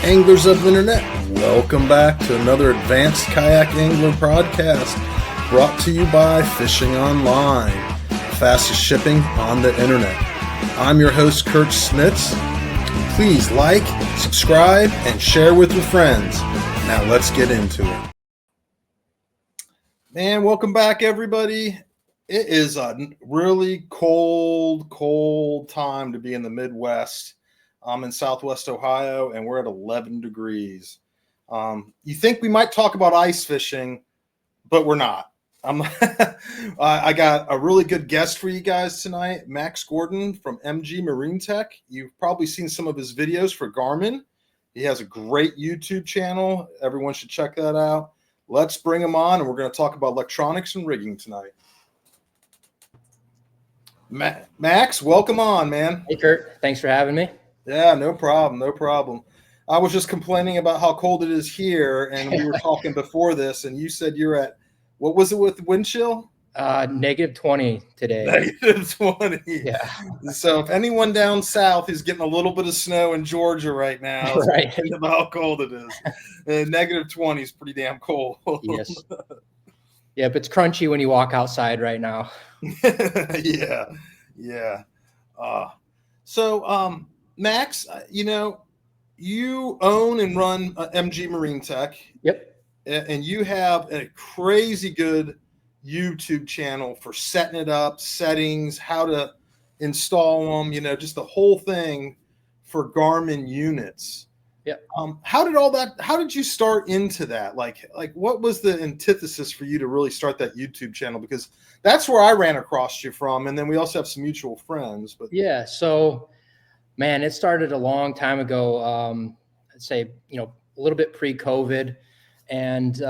Anglers of the Internet, welcome back to another Advanced Kayak Angler Podcast brought to you by Fishing Online, fastest shipping on the Internet. I'm your host, Kurt Smits. Please like, subscribe, and share with your friends. Now let's get into it. Man, welcome back, everybody. It is a really cold time to be in the Midwest. I'm in Southwest Ohio, and we're at 11 degrees. You think we might talk about ice fishing, but we're not. I got a really good guest for you guys tonight, Max Gorton from MG Marine Tech. You've probably seen some of his videos for Garmin. He has a great YouTube channel. Everyone should check that out. Let's bring him on, and we're going to talk about electronics and rigging tonight. Max, welcome on, man. Hey, Kurt. Thanks for having me. Yeah, no problem. I was just complaining about how cold it is here, and we were talking before this, and you said you're at, what was it with the wind chill? -20 today. -20. Yeah. So if anyone down south is getting a little bit of snow in Georgia right now, Right. think about how cold it is. -20 is pretty damn cold. Yes. Yeah, but it's crunchy when you walk outside right now. Yeah. So, Max, you own and run MG Marine Tech. Yep. And you have a crazy good YouTube channel for setting it up, settings, how to install them, just the whole thing for Garmin units. Yep. How did you start into that? Like what was the antithesis for you to really start that YouTube channel? Because that's where I ran across you from. And then we also have some mutual friends. But yeah. So, man, it started a long time ago. I'd say, a little bit pre-COVID. And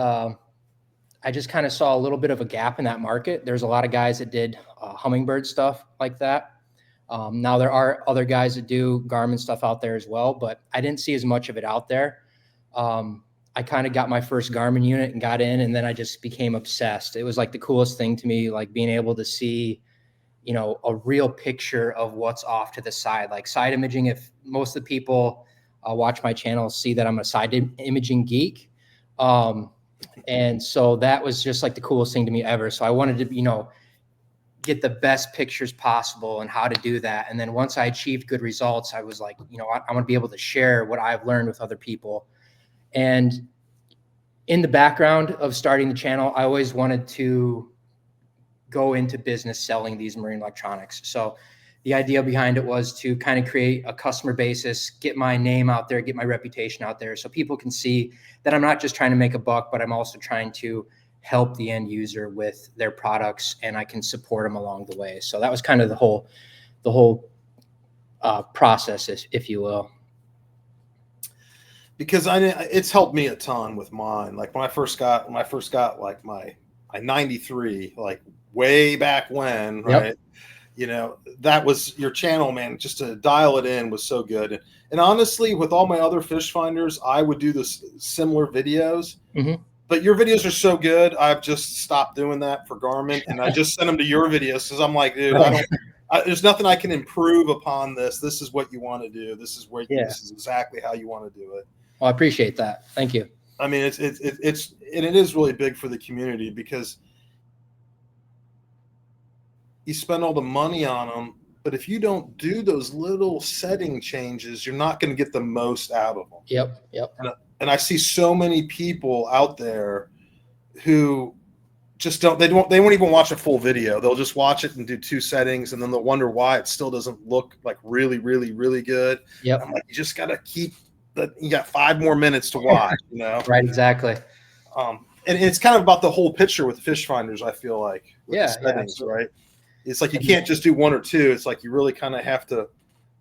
I just kind of saw a little bit of a gap in that market. There's a lot of guys that did hummingbird stuff like that. Now there are other guys that do Garmin stuff out there as well, but I didn't see as much of it out there. I kind of got my first Garmin unit and got in, and then I just became obsessed. It was like the coolest thing to me, like being able to see, a real picture of what's off to the side, like side imaging. If most of the people watch my channel see that I'm a side imaging geek. And so that was just like the coolest thing to me ever. So I wanted to, get the best pictures possible and how to do that. And then once I achieved good results, I was like, I want to be able to share what I've learned with other people. And in the background of starting the channel, I always wanted to go into business selling these marine electronics. So the idea behind it was to kind of create a customer basis, get my name out there, get my reputation out there so people can see that I'm not just trying to make a buck, but I'm also trying to help the end user with their products, and I can support them along the way. So that was kind of the whole process, if you will. Because it's helped me a ton with mine. Like when I first got like my 93, like way back when, right? Yep. That was your channel, man. Just to dial it in was so good. And honestly, with all my other fish finders, I would do this similar videos. Mm-hmm. But your videos are so good, I've just stopped doing that for Garmin, and I just send them to your videos because I'm like, dude, there's nothing I can improve upon this. This is what you want to do. This is this is exactly how you want to do it. Well, I appreciate that. Thank you. I mean, it is really big for the community because you spend all the money on them, but if you don't do those little setting changes, you're not going to get the most out of them. Yep. And I see so many people out there who just they won't even watch a full video. They'll just watch it and do two settings, and then they'll wonder why it still doesn't look like really, really, really good. Yep. I'm like, you just got to you got 5 more minutes to watch, Right, exactly. And it's kind of about the whole picture with fish finders, I feel like, with the settings, right? It's like you can't just do one or two. It's like you really kind of have to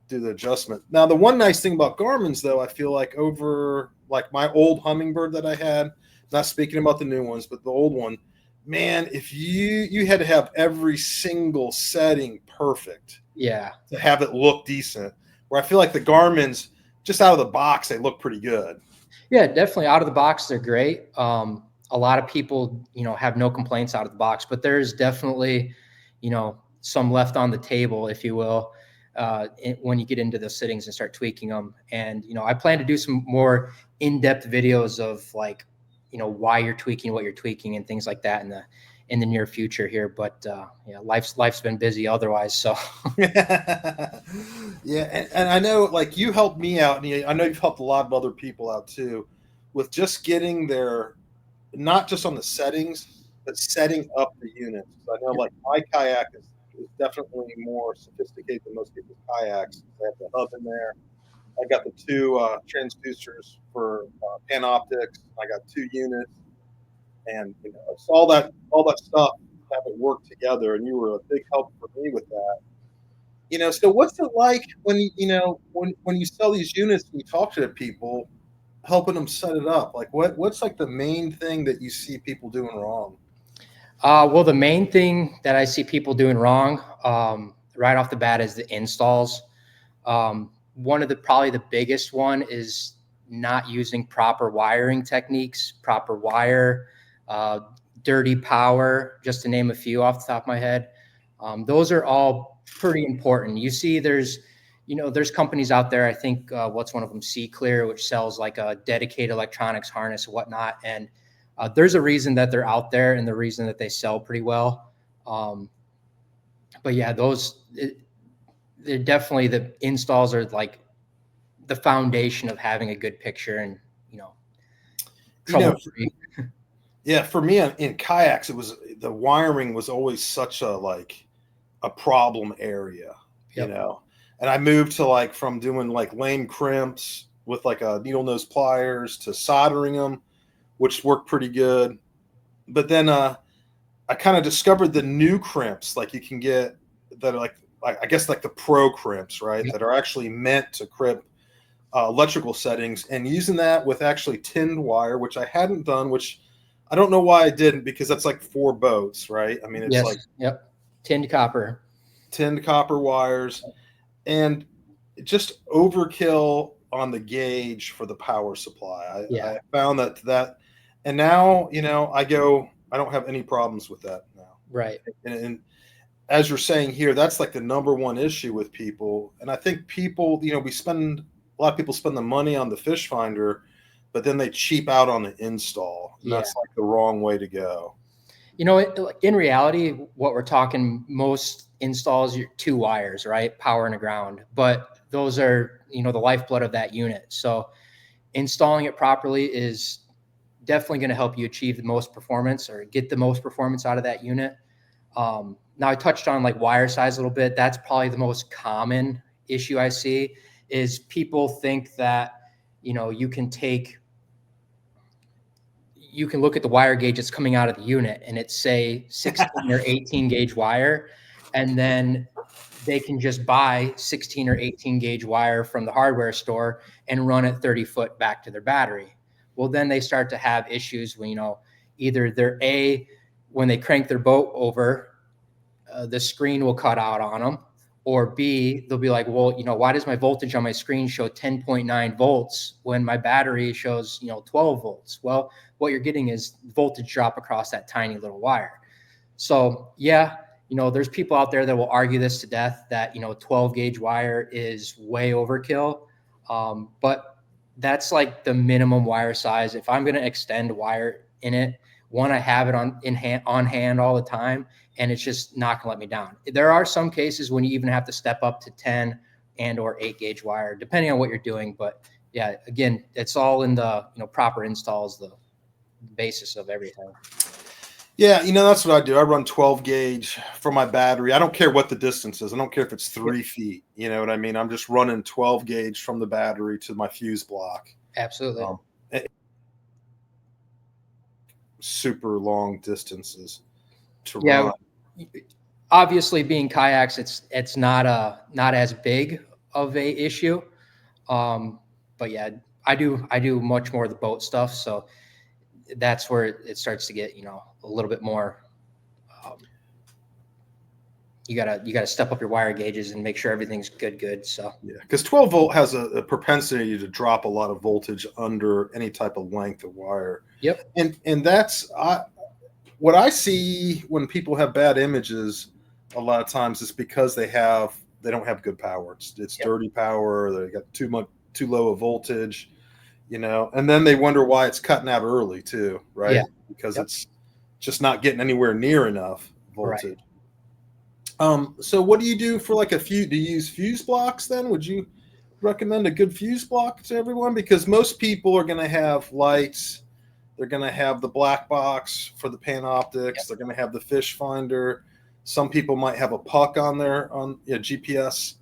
do the adjustment. Now, the one nice thing about Garmin's, though, I feel like over like my old hummingbird that I had, not speaking about the new ones, but the old one, man, if you had to have every single setting perfect, to have it look decent. Where I feel like the Garmin's just out of the box, they look pretty good. Yeah, definitely out of the box, they're great. A lot of people, have no complaints out of the box, but there's definitely, some left on the table, if you will. when you get into the settings and start tweaking them. And, I plan to do some more in-depth videos of like, why you're tweaking what you're tweaking and things like that in the near future here. But life's been busy otherwise. So yeah. And I know like you helped me out, and I know you've helped a lot of other people out too with just getting their, not just on the settings, but setting up the units. I know like my kayak is definitely more sophisticated than most people's kayaks. I have the hub in there. I got the two transducers for Panoptics. I got 2 units, and it's all that stuff have it work together. And you were a big help for me with that. So what's it like when when you sell these units and you talk to the people, helping them set it up? Like what's like the main thing that you see people doing wrong? Well, the main thing that I see people doing wrong right off the bat is the installs. One of probably the biggest one is not using proper wiring techniques, proper wire, dirty power, just to name a few off the top of my head. Those are all pretty important. You see, there's companies out there. I think what's one of them, C Clear, which sells like a dedicated electronics harness and whatnot. And there's a reason that they're out there and the reason that they sell pretty well. But yeah, they're definitely, the installs are like the foundation of having a good picture and, trouble-free. Yeah, for me in kayaks, the wiring was always such a problem area, Yep. And I moved to from doing lame crimps with a needle nose pliers to soldering them, which worked pretty good. But then I kind of discovered the new crimps you can get that are I guess the pro crimps, right? Yep. That are actually meant to crimp electrical settings, and using that with actually tinned wire, which I hadn't done, which I don't know why I didn't, because that's 4 boats, right? I mean, it's yep, tinned copper wires, and just overkill on the gauge for the power supply. I found that, and now I don't have any problems with that now. Right. And as you're saying here, that's the number one issue with people. And I think people, a lot of people spend the money on the fish finder, but then they cheap out on the install. And that's the wrong way to go. In reality, what we're talking, most installs, 2 wires, right? Power and a ground, but those are, the lifeblood of that unit. So installing it properly is definitely going to help you achieve the most performance or get the most performance out of that unit. Now I touched on wire size a little bit. That's probably the most common issue I see is people think that, you can look at the wire gauge that's coming out of the unit and it's say 16 or 18 gauge wire. And then they can just buy 16 or 18 gauge wire from the hardware store and run it 30 foot back to their battery. Well, then they start to have issues when, either when they crank their boat over, the screen will cut out on them, or B, they'll be like, well, why does my voltage on my screen show 10.9 volts when my battery shows, 12 volts? Well, what you're getting is voltage drop across that tiny little wire. So there's people out there that will argue this to death that, 12 gauge wire is way overkill. But that's the minimum wire size. If I'm going to extend wire in it, I have it on hand all the time, and it's just not gonna let me down. There are some cases when you even have to step up to 10 and or 8 gauge wire, depending on what you're doing. But yeah, again, it's all in the proper installs, the basis of everything. Yeah, that's what I do. I run 12 gauge for my battery. I don't care what the distance is. I don't care if it's 3 feet. You know what I mean? I'm just running 12 gauge from the battery to my fuse block. Absolutely. Super long distances to run. Obviously, being kayaks, it's not as big of a issue. But yeah, I do much more of the boat stuff, so that's where it starts to get a little bit more. You gotta step up your wire gauges and make sure everything's good. So yeah, because 12 volt has a propensity to drop a lot of voltage under any type of length of wire. Yep. And that's what I see when people have bad images. A lot of times it's because they have they don't have good power. It's Yep. dirty power. They got too low a voltage, and then they wonder why it's cutting out early too, right? Yeah. Because Yep. it's just not getting anywhere near enough voltage. Right. So what do you do for like do you use fuse blocks then? Would you recommend a good fuse block to everyone? Because most people are going to have lights. They're going to have the black box for the Panoptics. Yep. They're going to have the fish finder. Some people might have a puck on there, GPS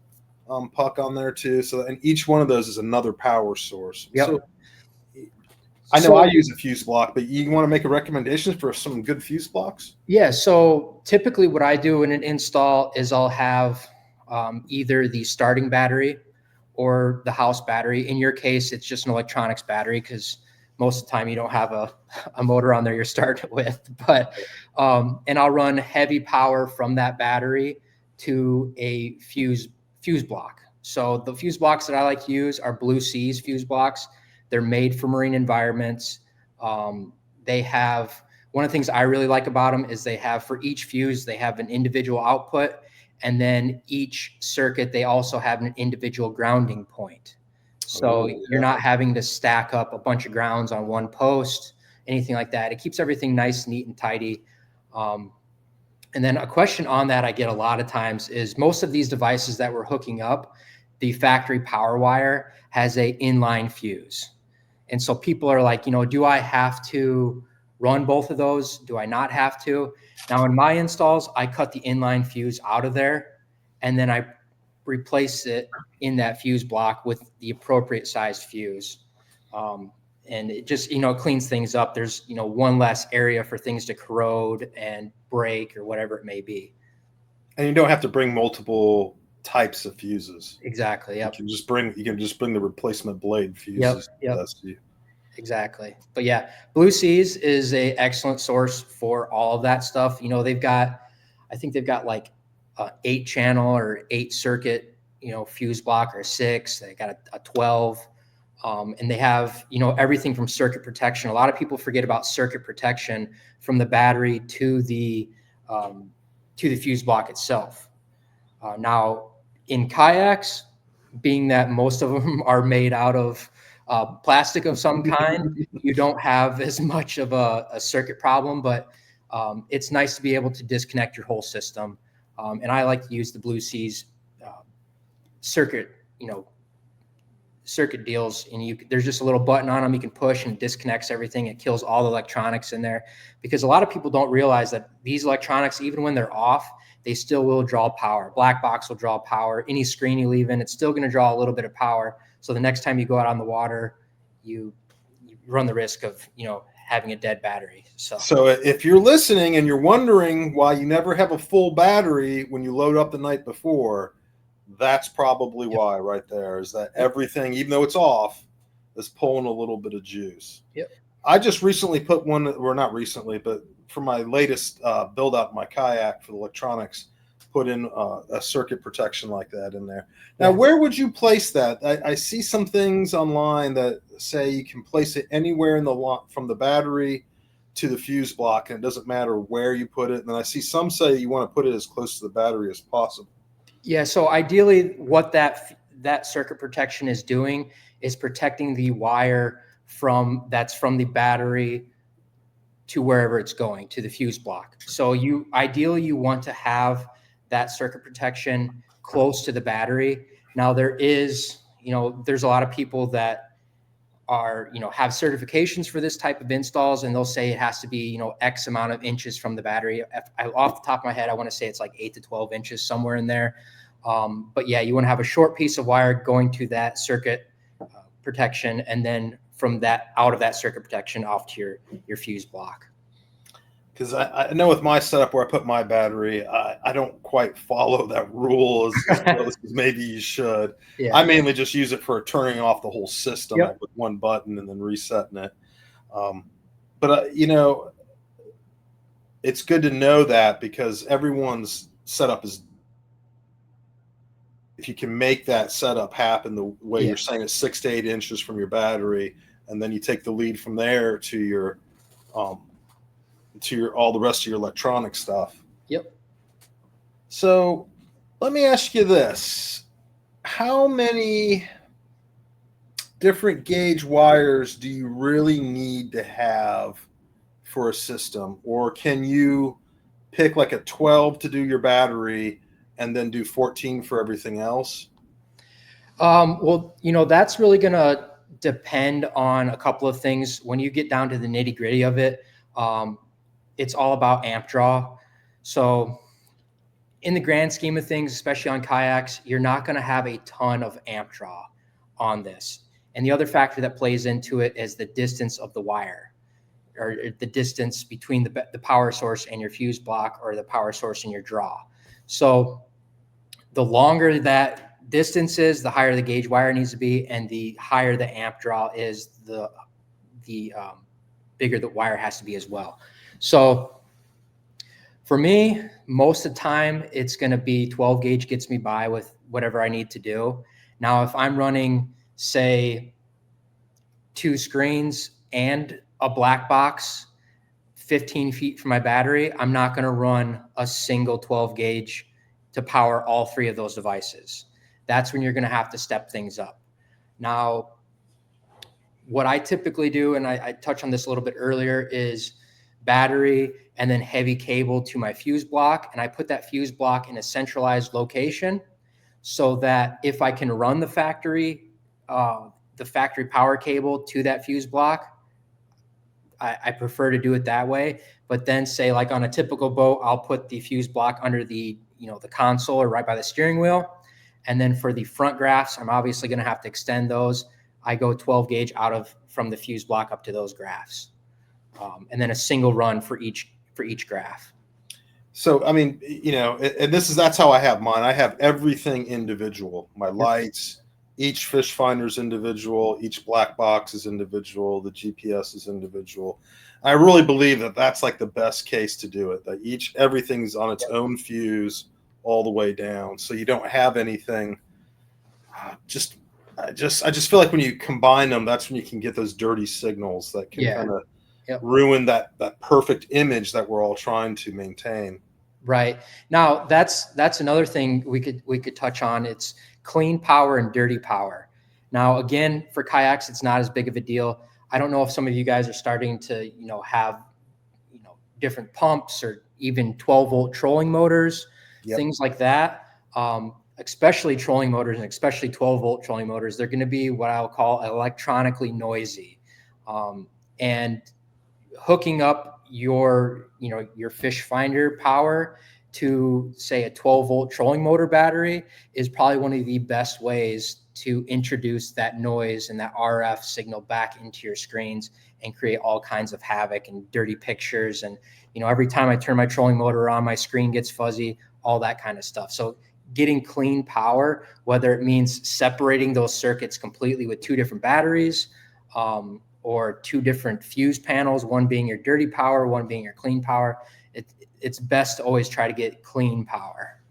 puck on there too. So, and each one of those is another power source. Yep. So I know I use a fuse block, but you want to make a recommendation for some good fuse blocks? Yeah. So typically what I do in an install is I'll have either the starting battery or the house battery. In your case, it's just an electronics battery because most of the time you don't have a motor on there you're starting with. But and I'll run heavy power from that battery to a fuse block. So the fuse blocks that I like to use are Blue Seas fuse blocks. They're made for marine environments. They have, one of the things I really like about them is they have, for each fuse, they have an individual output, and then each circuit, they also have an individual grounding point. So you're not having to stack up a bunch of grounds on one post, anything like that. It keeps everything nice, neat, and tidy. And then a question on that I get a lot of times is most of these devices that we're hooking up, the factory power wire has a inline fuse. And so people are like, do I have to run both of those? Do I not have to? Now in my installs, I cut the inline fuse out of there and then I replace it in that fuse block with the appropriate sized fuse. And it just, cleans things up. There's, one less area for things to corrode and break or whatever it may be. And you don't have to bring multiple types of fuses. Exactly. Yep. You can just bring the replacement blade fuses. Yep. Exactly. But yeah, Blue Seas is a excellent source for all of that stuff. I think they've got like 8 channel or 8 circuit, fuse block, or 6. They got a 12. And they have, everything from circuit protection. A lot of people forget about circuit protection from the battery to the fuse block itself. Now, in kayaks, being that most of them are made out of plastic of some kind, you don't have as much of a circuit problem, but it's nice to be able to disconnect your whole system. And I like to use the Blue Seas circuit deals, and there's just a little button on them you can push and it disconnects everything. It kills all the electronics in there, because a lot of people don't realize that these electronics, even when they're off, they still will draw power. Black box will draw power. Any screen you leave in, it's still going to draw a little bit of power. So the next time you go out on the water, you run the risk of having a dead battery. So if you're listening and you're wondering why you never have a full battery when you load up the night before, that's probably why right there, is that everything, even though it's off, is pulling a little bit of juice. Yep. I just recently put one, or not recently, but for my latest build out my kayak for the electronics, put in a circuit protection like that in there. Now, where would you place that? I see some things online that say you can place it anywhere from the battery to the fuse block, and it doesn't matter where you put it. And then I see some say you want to put it as close to the battery as possible. Yeah. So ideally, what that circuit protection is doing is protecting the wire from the battery to wherever it's going, to the fuse block. So ideally you want to have that circuit protection close to the battery. Now there's a lot of people that are, have certifications for this type of installs, and they'll say it has to be, X amount of inches from the battery. Off the top of my head, I want to say it's like 8 to 12 inches, somewhere in there. But yeah, you want to have a short piece of wire going to that circuit protection, and then from that, out of that circuit protection, off to your fuse block. Because I know with my setup where I put my battery, I don't quite follow that rule as close as maybe you should. Yeah. I mainly just use it for turning off the whole system with one button and then resetting it. But it's good to know that, because everyone's setup is, if you can make that setup happen the way you're saying, it's 6 to 8 inches from your battery, and then you take the lead from there to your all the rest of your electronic stuff. Yep. So Let me ask you this. How many different gauge wires do you really need to have for a system? Or can you pick like a 12 to do your battery and then do 14 for everything else? Well, that's really going to depend on a couple of things. When you get down to the nitty gritty of it, it's all about amp draw. So in the grand scheme of things, especially on kayaks, you're not going to have a ton of amp draw on this. And the other factor that plays into it is the distance of the wire, or the distance between the power source and your fuse block, or the power source and your draw. So the longer that distance is, the higher the gauge wire needs to be, and the higher the amp draw is, the bigger the wire has to be as well. So for me, most of the time, it's going to be 12 gauge gets me by with whatever I need to do. Now, if I'm running, say, 2 screens and a black box 15 feet from my battery, I'm not going to run a single 12 gauge to power all 3 of those devices. That's when you're going to have to step things up. Now, what I typically do, and I touched on this a little bit earlier, is battery and then heavy cable to my fuse block. And I put that fuse block in a centralized location so that if I can run the factory power cable to that fuse block, I prefer to do it that way. But then, say, like on a typical boat, I'll put the fuse block under the console or right by the steering wheel. And then for the front graphs, I'm obviously going to have to extend those. I go 12 gauge from the fuse block up to those graphs. And then a single run for each graph. So, I mean, and that's how I have mine. I have everything individual. My lights, each fish finder's individual, each black box is individual, the GPS is individual. I really believe that that's like the best case to do it, that everything's on its own fuse all the way down. So you don't have anything. I just feel like when you combine them, that's when you can get those dirty signals that can kind of ruin that perfect image that we're all trying to maintain. Right. Now, that's another thing we could touch on. It's clean power and dirty power. Now, again, for kayaks, it's not as big of a deal. I don't know if some of you guys are starting to, have, different pumps or even 12-volt trolling motors, things like that. Especially trolling motors, and especially 12-volt trolling motors, they're going to be what I'll call electronically noisy. And hooking up your fish finder power to, say, a 12-volt trolling motor battery is probably one of the best ways to introduce that noise and that RF signal back into your screens and create all kinds of havoc and dirty pictures. And, every time I turn my trolling motor on, my screen gets fuzzy, all that kind of stuff. So getting clean power, whether it means separating those circuits completely with 2 different batteries, or 2 different fuse panels, one being your dirty power, one being your clean power, it's best to always try to get clean power.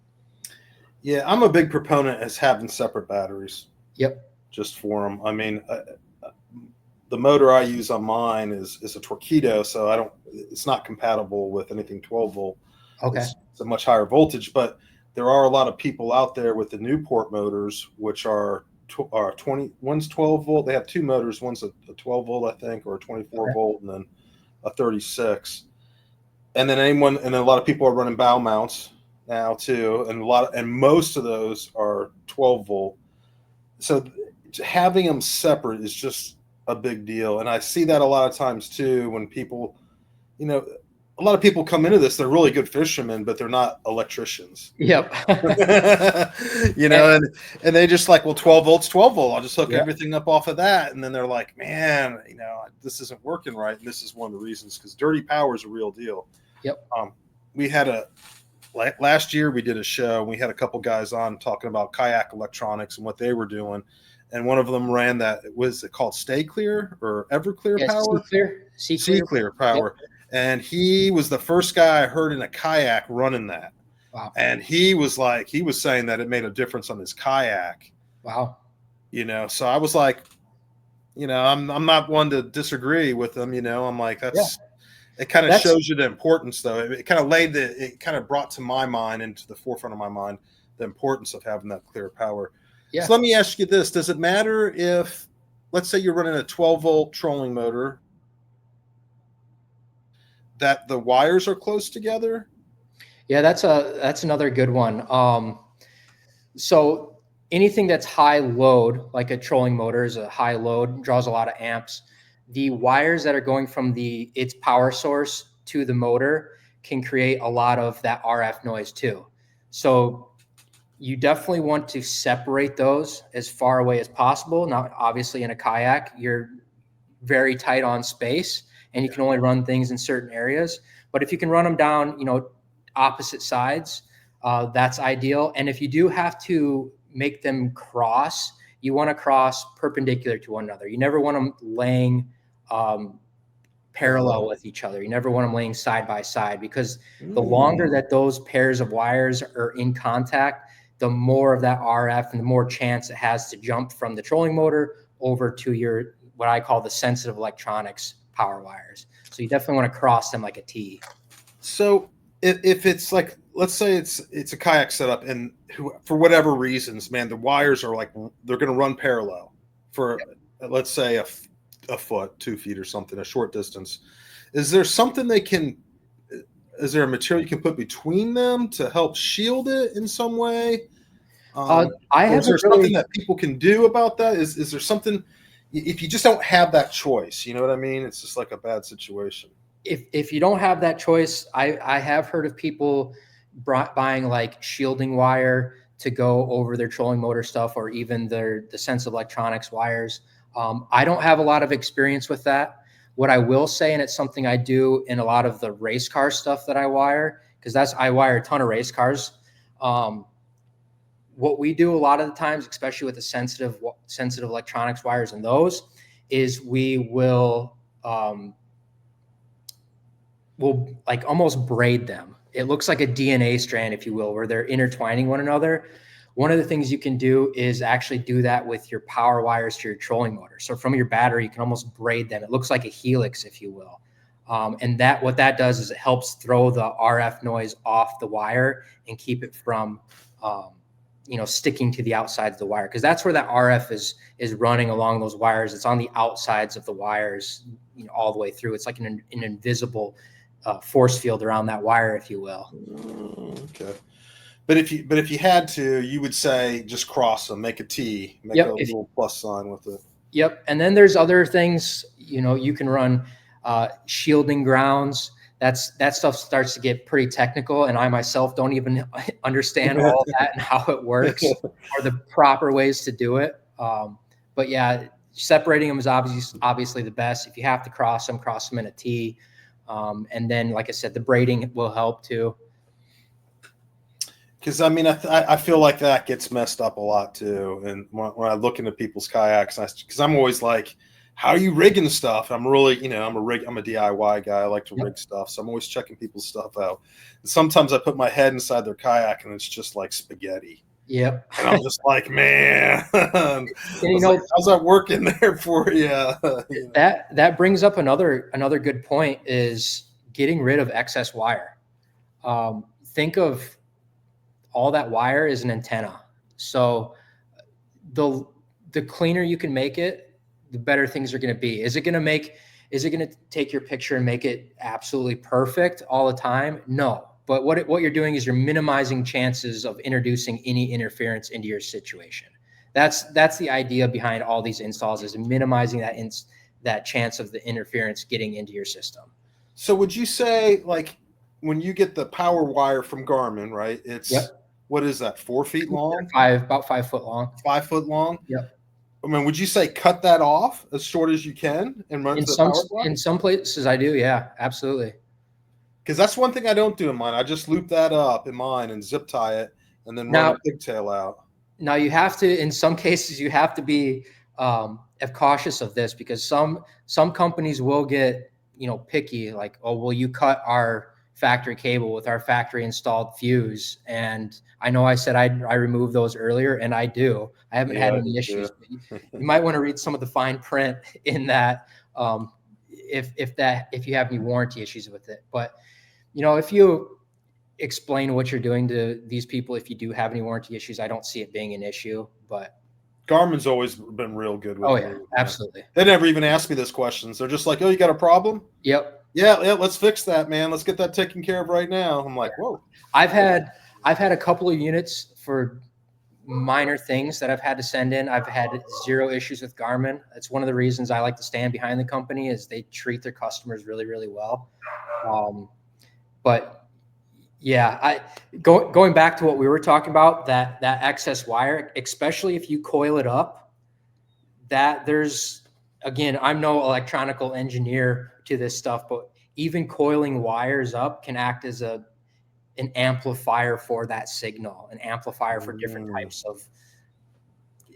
Yeah, I'm a big proponent as having separate batteries. Yep. Just for them. I mean, the motor I use on mine is a Torpedo, so it's not compatible with anything 12 volt. Okay. It's a much higher voltage, but there are a lot of people out there with the Newport motors, which are 20. One's 12 volt. They have 2 motors. One's a 12 volt, I think, or a 24 volt, and then a 36. And then a lot of people are running bow mounts now too, and most of those are 12 volt. So having them separate is just a big deal. And I see that a lot of times too, when people, a lot of people come into this, they're really good fishermen, but they're not electricians. Yep. And they just like, well, 12 volts, 12 volt. I'll just hook everything up off of that. And then they're like, man, this isn't working right. And this is one of the reasons, because dirty power is a real deal. Yep. We had last year we did a show. We had a couple guys on talking about kayak electronics and what they were doing. And one of them ran that, was it called Stay Clear or Everclear power? Sea Clear power. Yep. And he was the first guy I heard in a kayak running that. Wow. And he was saying that it made a difference on his kayak. Wow. So I was like, I'm not one to disagree with him. I'm like, It kind of shows you the importance, though. It kind of it kind of brought to my mind, into the forefront of my mind, the importance of having that clear power. Yeah. So let me ask you this. Does it matter if, let's say you're running a 12-volt trolling motor, that the wires are close together? Yeah, that's another good one. So anything that's high load, like a trolling motor is a high load, draws a lot of amps. The wires that are going from its power source to the motor can create a lot of that RF noise too. So you definitely want to separate those as far away as possible. Now, obviously in a kayak, you're very tight on space and you can only run things in certain areas. But if you can run them down, opposite sides, that's ideal. And if you do have to make them cross, you want to cross perpendicular to one another. You never want them laying parallel with each other. You never want them laying side by side, because the longer that those pairs of wires are in contact, the more of that RF and the more chance it has to jump from the trolling motor over to your, what I call the sensitive electronics power wires. So you definitely want to cross them like a T. So if it's like, let's say it's a kayak setup, and for whatever reasons, man, the wires are like, they're going to run parallel for, let's say a foot, 2 feet or something, a short distance. Is there something is there a material you can put between them to help shield it in some way? Is there something that people can do about that? Is there something, if you just don't have that choice, you know what I mean? It's just like a bad situation. If you don't have that choice, I have heard of people buying like shielding wire to go over their trolling motor stuff, or even the sensitive electronics wires. I don't have a lot of experience with that. What I will say, and it's something I do in a lot of the race car stuff that I wire, because I wire a ton of race cars. What we do a lot of the times, especially with the sensitive electronics wires and those, is we'll like almost braid them. It looks like a DNA strand, if you will, where they're intertwining one another. One of the things you can do is actually do that with your power wires to your trolling motor. So from your battery, you can almost braid them. It looks like a helix, if you will. And what that does is it helps throw the RF noise off the wire and keep it from, sticking to the outsides of the wire. Because that's where that RF is running along those wires. It's on the outsides of the wires, all the way through. It's like an invisible force field around that wire, if you will. Okay. But if you had to, you would say just cross them, make a T, make a little plus sign with it. Yep. And then there's other things, you can run shielding grounds. That stuff starts to get pretty technical, and I myself don't even understand all of that and how it works or the proper ways to do it. But yeah, separating them is obviously the best. If you have to cross them in a T. And then, like I said, the braiding will help too. Because I feel like that gets messed up a lot too. And when I look into people's kayaks, because I'm always like, how are you rigging stuff? I'm really, I'm a DIY guy. I like to rig stuff. So I'm always checking people's stuff out. And sometimes I put my head inside their kayak and it's just like spaghetti. Yep. And I'm just like, man, how's that working there for you? That brings up another good point, is getting rid of excess wire. Think of all that wire is an antenna. So the cleaner you can make it, the better things are going to be. Is it going to take your picture and make it absolutely perfect all the time? No. But what you're doing is you're minimizing chances of introducing any interference into your situation. That's the idea behind all these installs, is minimizing that chance of the interference getting into your system. So would you say, like, when you get the power wire from Garmin, right? It's what is that? 4 feet long? About 5 foot long. 5 foot long. Yep. I mean, would you say cut that off as short as you can and run to the power wire? In some places I do, yeah, absolutely. Because that's one thing I don't do in mine. I just loop that up in mine and zip tie it and then run a pigtail out. Now you have to, in some cases, you have to be cautious of this, because some companies will get, picky, like, oh, well, you cut our factory cable with our factory installed fuse. And I know I said I removed those earlier, and I do. I haven't had any issues. But you might want to read some of the fine print in that. if you have any warranty issues with it. But, if you explain what you're doing to these people, if you do have any warranty issues, I don't see it being an issue. But Garmin's always been real good with me. Absolutely. They never even ask me those questions. They're just like, "Oh, you got a problem?" Yep. Yeah, let's fix that, man. Let's get that taken care of right now. I'm like, whoa. I've had a couple of units for minor things that I've had to send in. I've had zero issues with Garmin. That's one of the reasons I like to stand behind the company, is they treat their customers really, really well. But yeah, going back to what we were talking about, that excess wire, especially if you coil it up, that there's, again, I'm no electronical engineer to this stuff, but even coiling wires up can act as an amplifier for that signal, an amplifier for different types of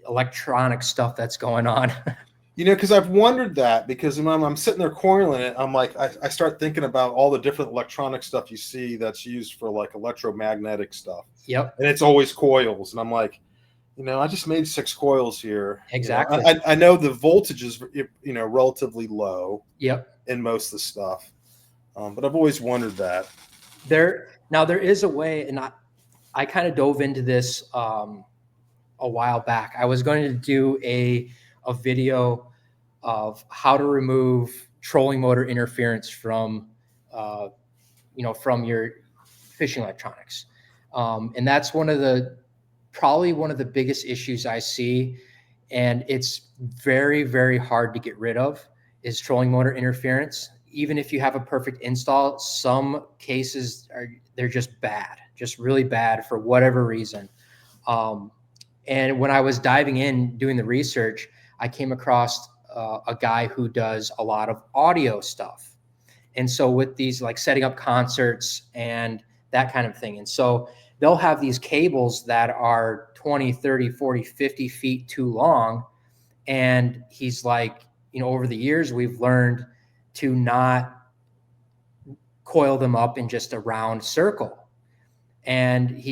electronic stuff that's going on. Because I've wondered that, because when I'm sitting there coiling it, I'm like, I start thinking about all the different electronic stuff you see that's used for like electromagnetic stuff. Yep. And it's always coils. And I'm like, I just made 6 coils here. Exactly. I know the voltage is, relatively low. Yep. In most of the stuff. But I've always wondered that. There is a way, and I kind of dove into this a while back. I was going to do a video of how to remove trolling motor interference from your fishing electronics. And that's probably one of the biggest issues I see. And it's very, very hard to get rid of, is trolling motor interference. Even if you have a perfect install, some cases they're just bad, just really bad for whatever reason. And when I was diving in, doing the research, I came across a guy who does a lot of audio stuff. And so with these, like setting up concerts and that kind of thing. And so they'll have these cables that are 20, 30, 40, 50 feet too long. And he's like, over the years, we've learned to not coil them up in just a round circle. And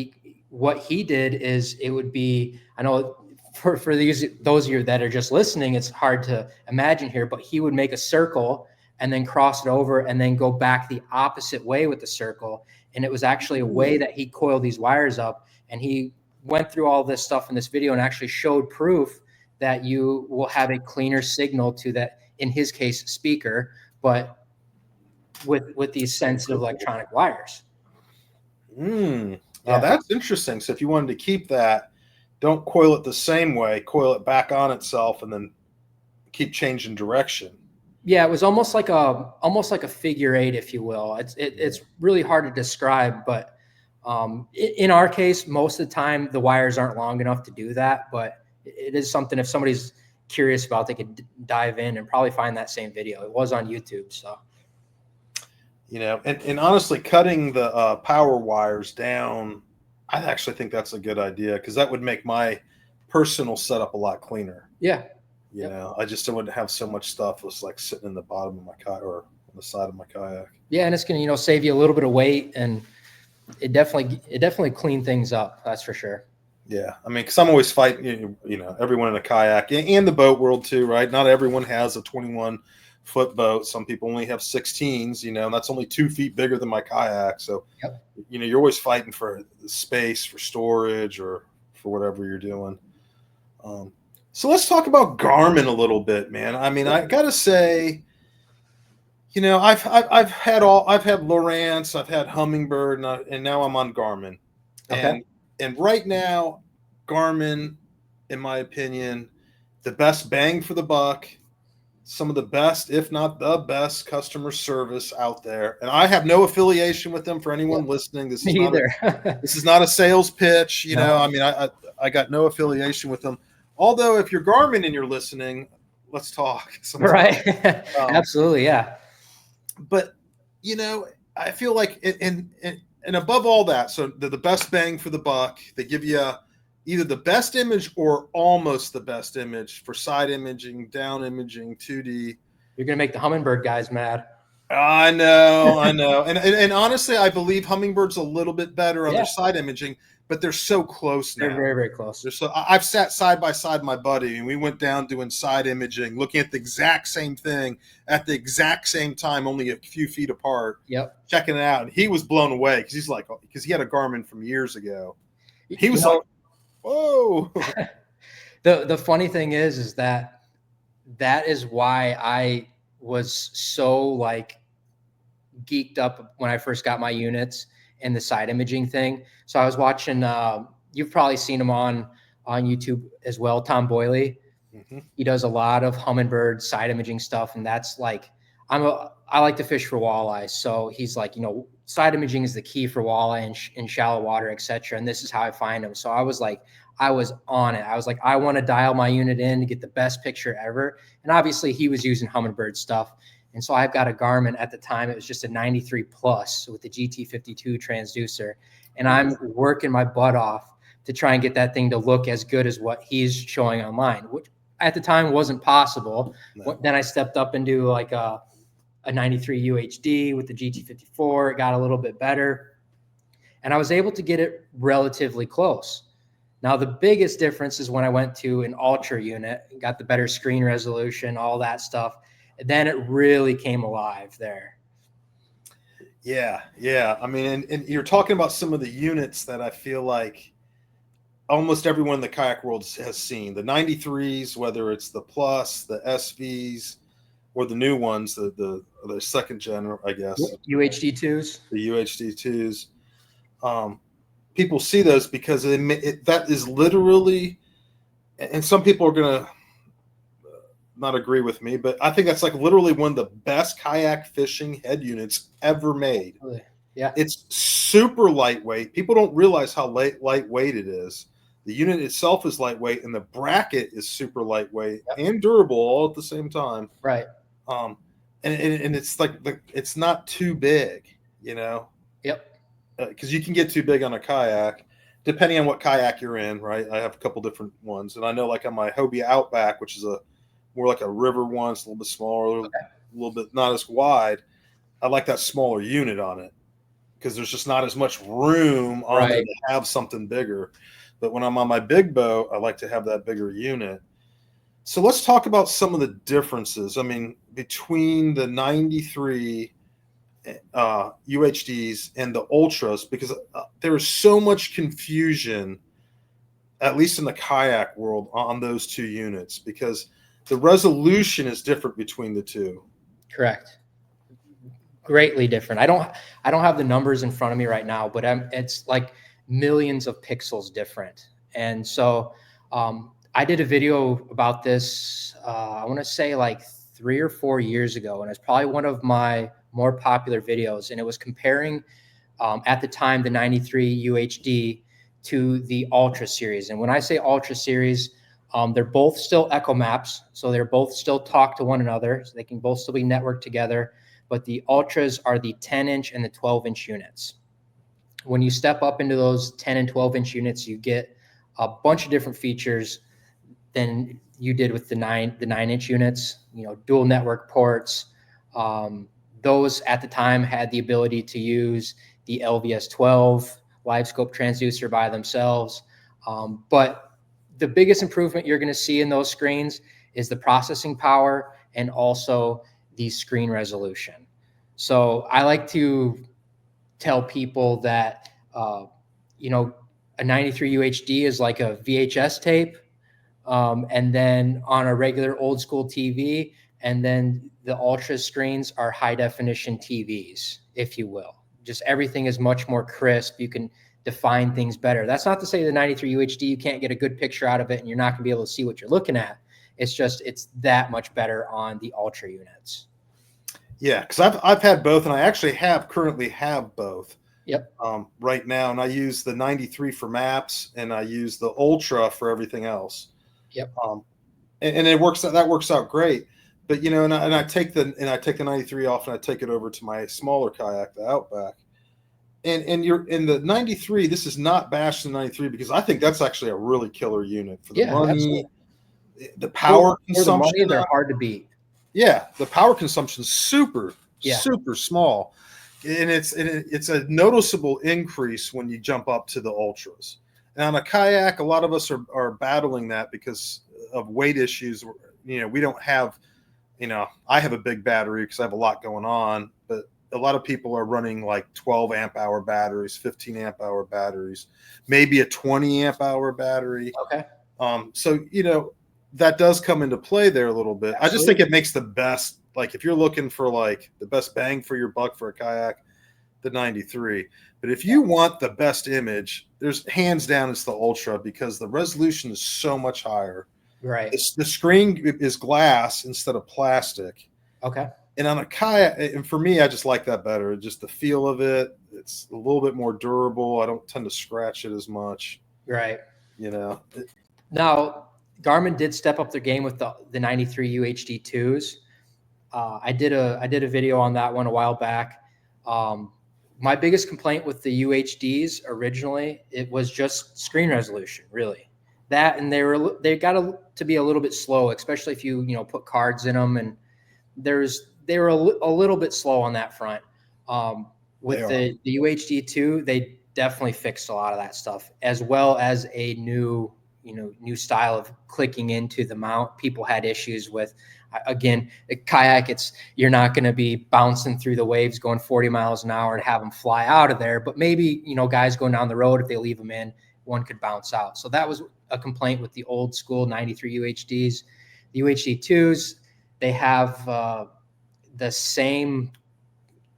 what he did is, it would be, I know for those of you that are just listening, it's hard to imagine here, but he would make a circle and then cross it over and then go back the opposite way with the circle. And it was actually a way that he coiled these wires up. And he went through all this stuff in this video and actually showed proof that you will have a cleaner signal to that, in his case, speaker, but with these sensitive electronic wires. Now that's interesting. So if you wanted to keep that, don't coil it the same way, coil it back on itself and then keep changing direction. Yeah, it was almost like a figure eight, if you will. It's really hard to describe, but in our case, most of the time the wires aren't long enough to do that, but it is something, if somebody's curious about, they could dive in and probably find that same video. It was on YouTube. So, and honestly, cutting the power wires down, I actually think that's a good idea, because that would make my personal setup a lot cleaner. Yeah. I just wouldn't have so much stuff that's like sitting in the bottom of my kayak or on the side of my kayak. Yeah. And it's going to, save you a little bit of weight, and it definitely clean things up. That's for sure. Yeah. I mean, because I'm always fighting, everyone in a kayak and the boat world too, right? Not everyone has a 21-foot boat. Some people only have 16s, and that's only 2 feet bigger than my kayak. So, you're always fighting for space, for storage, or for whatever you're doing. So let's talk about Garmin a little bit, man. I mean, I gotta say, I've had Lowrance, I've had Humminbird, and now I'm on Garmin. Okay. And right now, Garmin, in my opinion, the best bang for the buck, some of the best, if not the best, customer service out there. And I have no affiliation with them, for anyone listening. This is not a sales pitch. I mean, I got no affiliation with them. Although if you're Garmin and you're listening, let's talk. Right. Absolutely. Yeah. But, I feel like, and above all that, so the best bang for the buck, they give you either the best image or almost the best image for side imaging, down imaging, 2D. You're going to make the Humminbird guys mad. I know. And honestly, I believe Hummingbird's a little bit better on their side imaging, but they're so close now. They're very, very close. I've sat side by side with my buddy, and we went down doing side imaging, looking at the exact same thing at the exact same time, only a few feet apart. Yep. Checking it out, and he was blown away because he had a Garmin from years ago. He was "Whoa!" The funny thing is that is why I was so like geeked up when I first got my units and the side imaging thing. So I was watching, you've probably seen him on YouTube as well, Tom Boyley. Mm-hmm. He does a lot of hummingbird side imaging stuff. And that's like, I like to fish for walleye. So he's like, side imaging is the key for walleye in shallow water, et cetera. And this is how I find them. So I was on it. I was like, I want to dial my unit in to get the best picture ever. And obviously he was using hummingbird stuff. And so I've got a Garmin at the time. It was just a 93 plus with the GT52 transducer. And I'm working my butt off to try and get that thing to look as good as what he's showing online, which at the time wasn't possible. No. Then I stepped up into like a 93 UHD with the GT54. It got a little bit better. And I was able to get it relatively close. Now, the biggest difference is when I went to an ultra unit, got the better screen resolution, all that stuff. Then it really came alive there. Yeah. I mean, and you're talking about some of the units that I feel like almost everyone in the kayak world has seen. The 93s, whether it's the Plus, the SVs, or the new ones, the second gen, I guess. UHD2s. The UHD2s. People see those because that is literally, and some people are going to not agree with me, but I think that's like literally one of the best kayak fishing head units ever made. Yeah. It's super lightweight. People don't realize how lightweight it is. The unit itself is lightweight, and the bracket is super lightweight and durable all at the same time. Right. And it's like it's not too big, Yep. Because you can get too big on a kayak, depending on what kayak you're in, right? I have a couple different ones, and I know like on my Hobie Outback, which is more like a river one, it's a little bit smaller, a little bit not as wide. I like that smaller unit on it because there's just not as much room on it to have something bigger. But when I'm on my big boat, I like to have that bigger unit. So let's talk about some of the differences. I mean, between the 93 UHDs and the Ultras, because there is so much confusion, at least in the kayak world, on those two units, because the resolution is different between the two. Correct. Greatly different. I don't have the numbers in front of me right now, but it's like millions of pixels different. And so I did a video about this, I want to say like 3 or 4 years ago, and it's probably one of my more popular videos. And it was comparing at the time the 93 UHD to the Ultra series. And when I say Ultra series, they're both still echo maps, so they're both still talk to one another, so they can both still be networked together. But the Ultras are the 10-inch and the 12-inch units. When you step up into those 10 and 12-inch units, you get a bunch of different features than you did with the 9-inch units. Dual network ports. Those at the time had the ability to use the LVS12 live scope transducer by themselves, but the biggest improvement you're going to see in those screens is the processing power and also the screen resolution. So I like to tell people that, a 93 UHD is like a VHS tape. And then on a regular old school TV, and then the Ultra screens are high definition TVs, if you will. Just everything is much more crisp. You can define things better. That's not to say the 93 UHD, you can't get a good picture out of it and you're not gonna be able to see what you're looking at. It's just, it's that much better on the Ultra units. Yeah, because I've had both, and I actually currently have both. Yep. Right now, and I use the 93 for maps, and I use the Ultra for everything else. Yep. And it works. That works out great. But and I take the 93 off, and I take it over to my smaller kayak, the Outback. And you're in the 93. This is not bashing the 93 because I think that's actually a really killer unit for the money. Absolutely. The power consumption. The money, they're hard to beat. Yeah, the power consumption is super small. and it's a noticeable increase when you jump up to the ultras. And on a kayak, a lot of us are battling that because of weight issues. You know, we don't have, you know, I have a big battery because I have a lot going on, but a lot of people are running like 12 amp hour batteries, 15 amp hour batteries, maybe a 20 amp hour battery. Okay. So, you know, that does come into play there a little bit. Absolutely. I just think it makes the best, like if you're looking for like the best bang for your buck for a kayak, the 93. But if you want the best image, there's hands down it's the Ultra because the resolution is so much higher. Right. The screen is glass instead of plastic. Okay. And on a kayak, and for me, I just like that better. Just the feel of it. It's a little bit more durable. I don't tend to scratch it as much. Right. You know. Now, Garmin did step up their game with the 93 UHD 2s. I did a video on that one a while back. My biggest complaint with the UHDs originally, it was just screen resolution, really. That, and they got to be a little bit slow, especially if you put cards in them, and they were a little bit slow on that front. With the UHD 2, they definitely fixed a lot of that stuff, as well as a new style of clicking into the mount. People had issues with, again, a kayak, you're not going to be bouncing through the waves going 40 miles an hour and have them fly out of there. But maybe, guys going down the road, if they leave them in, one could bounce out. So that was a complaint with the old school 93 UHDs. The UHD 2s, they have the same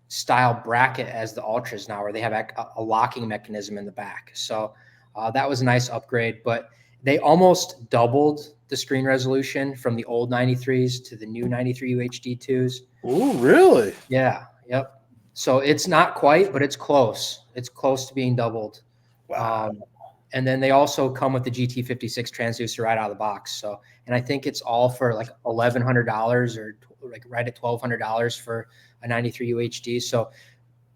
style bracket as the Ultras now, where they have a locking mechanism in the back. So that was a nice upgrade, but they almost doubled the screen resolution from the old 93s to the new 93 UHD 2s. Oh, really? Yeah. Yep. So it's not quite, but it's close. It's close to being doubled. Wow. And then they also come with the GT56 transducer right out of the box. So, and I think it's all for like $1,100 or like right at $1,200 for a 93 UHD. So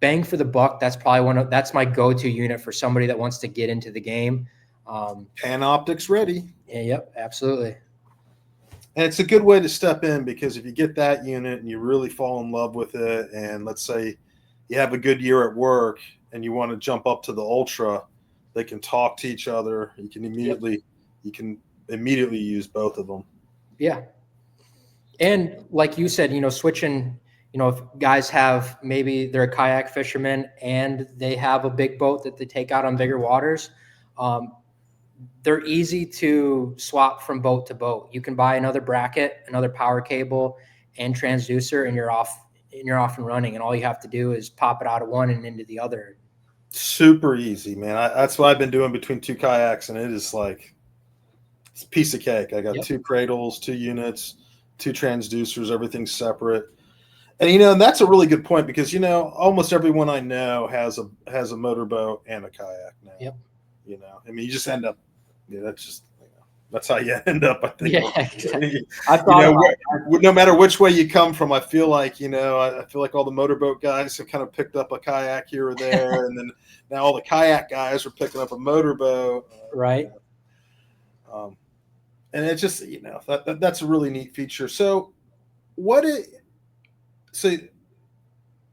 bang for the buck. That's probably that's my go-to unit for somebody that wants to get into the game. Panoptic's ready. Yeah, yep, absolutely. And it's a good way to step in because if you get that unit and you really fall in love with it, and let's say you have a good year at work and you want to jump up to the Ultra, they can talk to each other. You can immediately use both of them. Yeah. And like you said, switching, if guys have, maybe they're a kayak fisherman and they have a big boat that they take out on bigger waters, they're easy to swap from boat to boat. You can buy another bracket, another power cable, and transducer, and you're off and running. And all you have to do is pop it out of one and into the other. Super easy, man. That's what I've been doing between two kayaks, and it is like it's a piece of cake. I got two cradles, 2 units, 2 transducers, everything's separate. And that's a really good point because almost everyone I know has a motorboat and a kayak now. Yep. I mean, you just end up. That's just that's how you end up. I think. Yeah, exactly. No matter which way you come from, I feel like I feel like all the motorboat guys have kind of picked up a kayak here or there, and then now all the kayak guys are picking up a motorboat. Right. And it's just that's a really neat feature. So,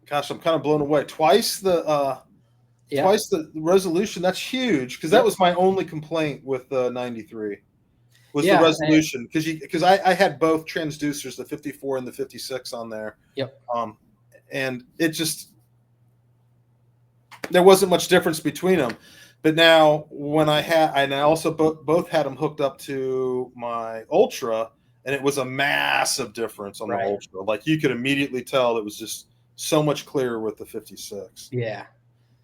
gosh, I'm kind of blown away. Twice the resolution. That's huge because that was my only complaint with the 93 was the resolution because I had both transducers, the 54 and the 56 on there. Yep. And it just there wasn't much difference between them. But now when I also both had them hooked up to my Ultra, and it was a massive difference on the Ultra. Like you could immediately tell it was just so much clearer with the 56. Yeah.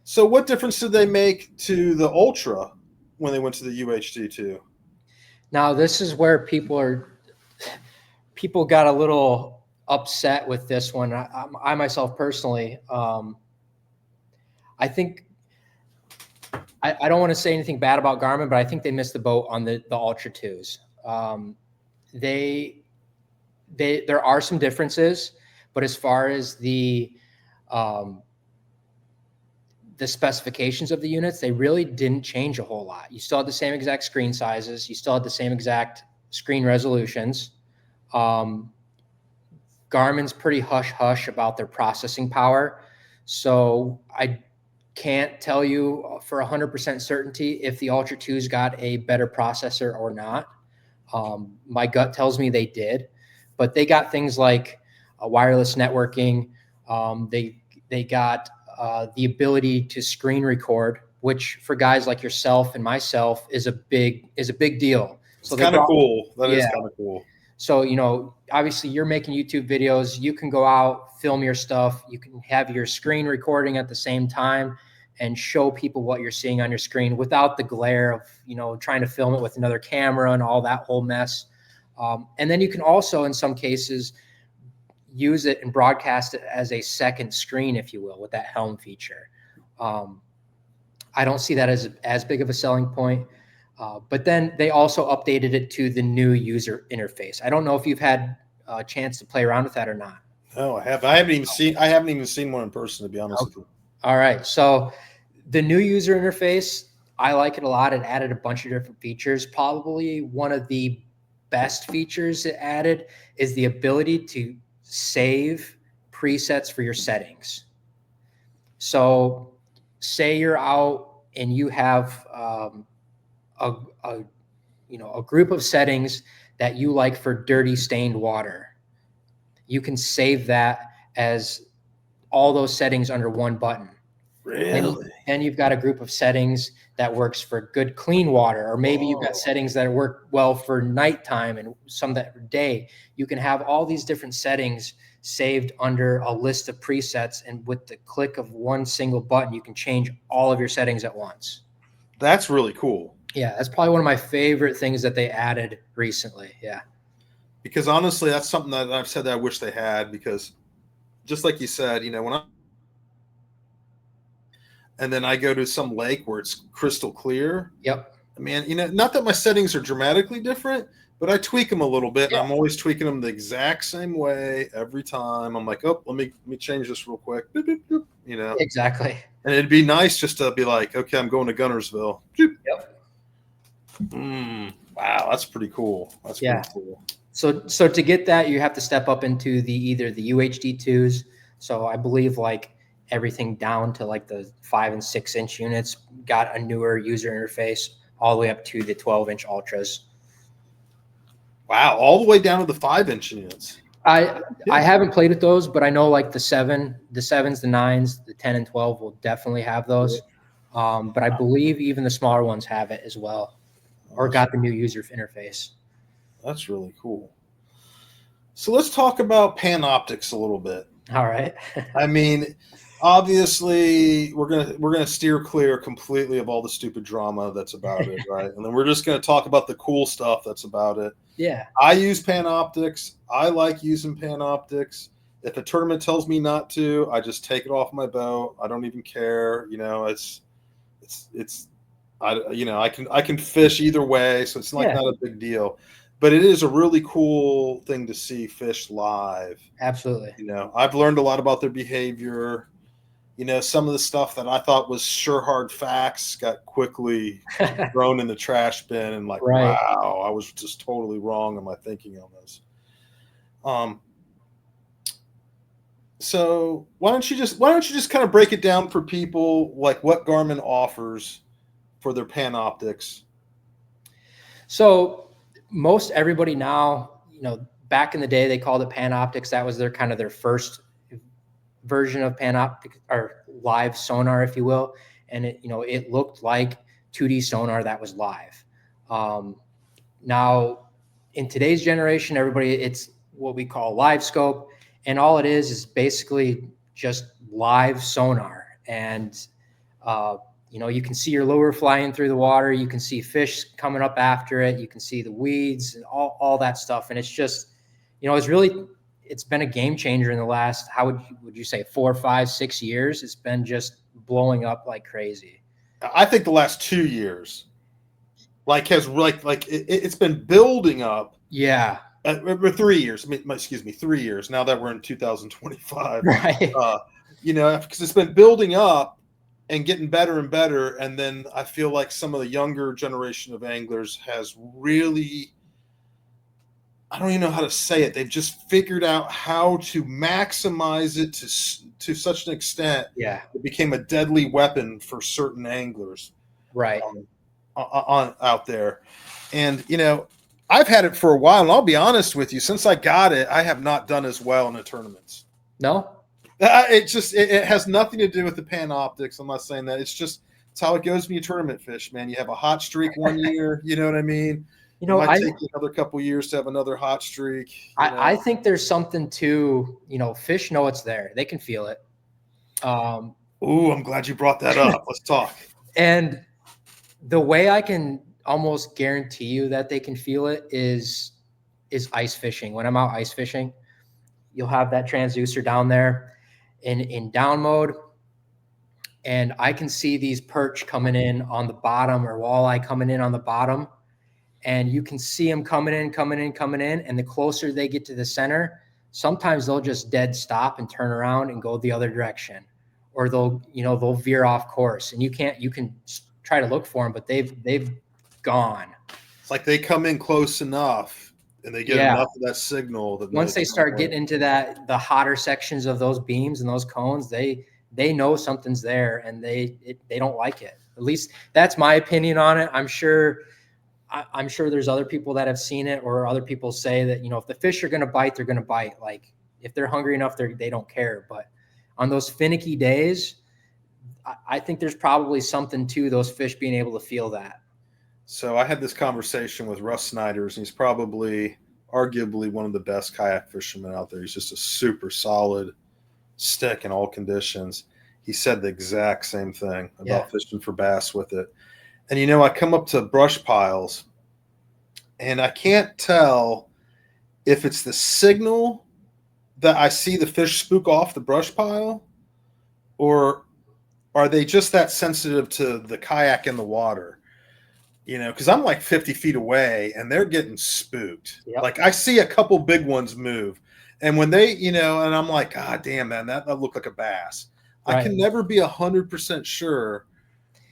So what difference did they make to the Ultra when they went to the UHD 2? Now this is where people got a little upset with this one. I myself personally, I think I don't want to say anything bad about Garmin, but I think they missed the boat on the Ultra 2s. There are some differences, but as far as the specifications of the units, they really didn't change a whole lot. You still had the same exact screen sizes. You still had the same exact screen resolutions. Garmin's pretty hush-hush about their processing power. So I can't tell you for 100% certainty if the Ultra 2s got a better processor or not. My gut tells me they did, but they got things like wireless networking. They got the ability to screen record, which for guys like yourself and myself is a big deal. So it's kind of cool. That is yeah. kind of cool. So, you know, obviously you're making YouTube videos. You can go out, film your stuff. You can have your screen recording at the same time and show people what you're seeing on your screen without the glare of, you know, trying to film it with another camera and all that whole mess. And then you can also, in some cases, use it and broadcast it as a second screen, if you will, with that helm feature. I don't see that as big of a selling point. But then they also updated it to the new user interface. I don't know if you've had a chance to play around with that or not. No, I haven't. I haven't even seen one in person, to be honest with you. All right. So the new user interface, I like it a lot. It added a bunch of different features. Probably one of the best features it added is the ability to save presets for your settings. So say you're out and you have a group of settings that you like for dirty stained water. You can save that as all those settings under one button. Really? Then you've got a group of settings that works for good clean water, or maybe you've got settings that work well for nighttime and some that are day. You can have all these different settings saved under a list of presets, and with the click of one single button, you can change all of your settings at once. That's really cool. Yeah, that's probably one of my favorite things that they added recently. Yeah. Because honestly, that's something that I've said that I wish they had, because just like you said, you know, and then I go to some lake where it's crystal clear. Yep. I mean, you know, not that my settings are dramatically different, but I tweak them a little bit. Yeah. And I'm always tweaking them the exact same way every time. I'm like, oh, let me change this real quick. Boop, boop, boop, you know. Exactly. And it'd be nice just to be like, okay, I'm going to Gunnersville. Yep. Wow, that's pretty cool. That's pretty cool. So to get that, you have to step up into either the UHD 2s. So I believe like everything down to like the 5 and 6 inch units got a newer user interface, all the way up to the 12-inch ultras. Wow, all the way down to the 5-inch units. I haven't played with those, but I know like the 7s, the 9s, the 10 and 12 will definitely have those. But I believe even the smaller ones have it as well, or got the new user interface. That's really cool. So let's talk about Panoptix a little bit. All right. I mean, obviously we're gonna steer clear completely of all the stupid drama that's about it, right? And then we're just gonna talk about the cool stuff that's about it. Yeah. I use Panoptix. I like using Panoptix. If a tournament tells me not to, I just take it off my boat. I don't even care. You know, I can fish either way, so it's like not a big deal. But it is a really cool thing to see fish live. Absolutely. You know, I've learned a lot about their behavior. You know, some of the stuff that I thought was sure hard facts got quickly thrown in the trash bin, and like, wow, I was just totally wrong in my thinking on this. So why don't you just kind of break it down for people, like what Garmin offers for their Panoptix? So most everybody now, you know, back in the day, they called it Panoptix. That was their first version of Panoptix, or live sonar, if you will. And it looked like 2D sonar that was live. Now in today's generation, it's what we call live scope. And all it is basically just live sonar. And, you can see your lure flying through the water. You can see fish coming up after it. You can see the weeds and all that stuff. And it's just, it's been a game changer in the last, how would you say, 4, 5, 6 years? It's been just blowing up like crazy. I think the last 2 years, it's been building up. Yeah. 3 years. 3 years. Now that we're in 2025, right? Because it's been building up and getting better and better. And then I feel like some of the younger generation of anglers has really I don't even know how to say it. They've just figured out how to maximize it to such an extent. Yeah. It became a deadly weapon for certain anglers. Right. On out there. And, I've had it for a while, and I'll be honest with you, since I got it, I have not done as well in the tournaments. No? It has nothing to do with the Panoptics. I'm not saying that. It's how it goes when you tournament fish, man. You have a hot streak one year, you know what I mean? It might take you another couple years to have another hot streak. I think there's something to, fish know it's there. They can feel it. Ooh, I'm glad you brought that up. Let's talk. And the way I can almost guarantee you that they can feel it is ice fishing. When I'm out ice fishing, you'll have that transducer down there in down mode, and I can see these perch coming in on the bottom or walleye coming in on the bottom, and you can see them coming in, and the closer they get to the center, sometimes they'll just dead stop and turn around and go the other direction, or they'll veer off course, and you can try to look for them, but they've gone. It's like they come in close enough and they get enough of that signal that once they start getting into the hotter sections of those beams and those cones, they know something's there, and they don't like it. At least that's my opinion on it. I'm sure there's other people that have seen it, or other people say that, if the fish are going to bite, they're going to bite. Like if they're hungry enough, they don't care. But on those finicky days, I think there's probably something to those fish being able to feel that. So I had this conversation with Russ Snyders, and he's probably arguably one of the best kayak fishermen out there. He's just a super solid stick in all conditions. He said the exact same thing about fishing for bass with it. And, I come up to brush piles, and I can't tell if it's the signal that I see the fish spook off the brush pile, or are they just that sensitive to the kayak in the water? Because I'm like 50 feet away and they're getting spooked. Yep. Like I see a couple big ones move, and when they, and I'm like, God damn, man, that looked like a bass. Right. I can never be 100% sure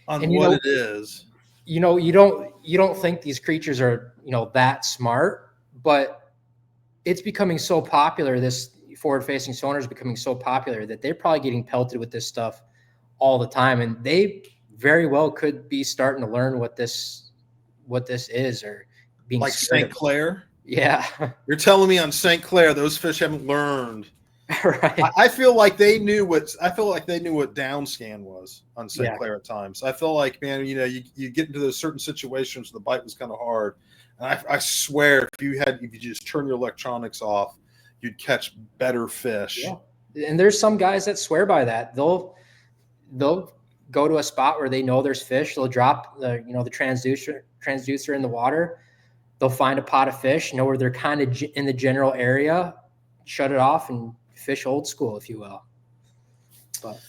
on what it is. You don't think these creatures are, that smart, but it's becoming so popular. This forward-facing sonar is becoming so popular that they're probably getting pelted with this stuff all the time, and they very well could be starting to learn what this is, or being like St. Clair. Yeah, you're telling me on St. Clair those fish haven't learned. Right. I feel like they knew what downscan was on St. Clair at times. I feel like, man, you get into those certain situations where the bite was kind of hard, and I swear if you just turn your electronics off, you'd catch better fish. Yeah. And there's some guys that swear by that. They'll go to a spot where they know there's fish. They'll drop the transducer in the water. They'll find a pot of fish, know where they're kind of in the general area, shut it off, and fish old school, if you will. But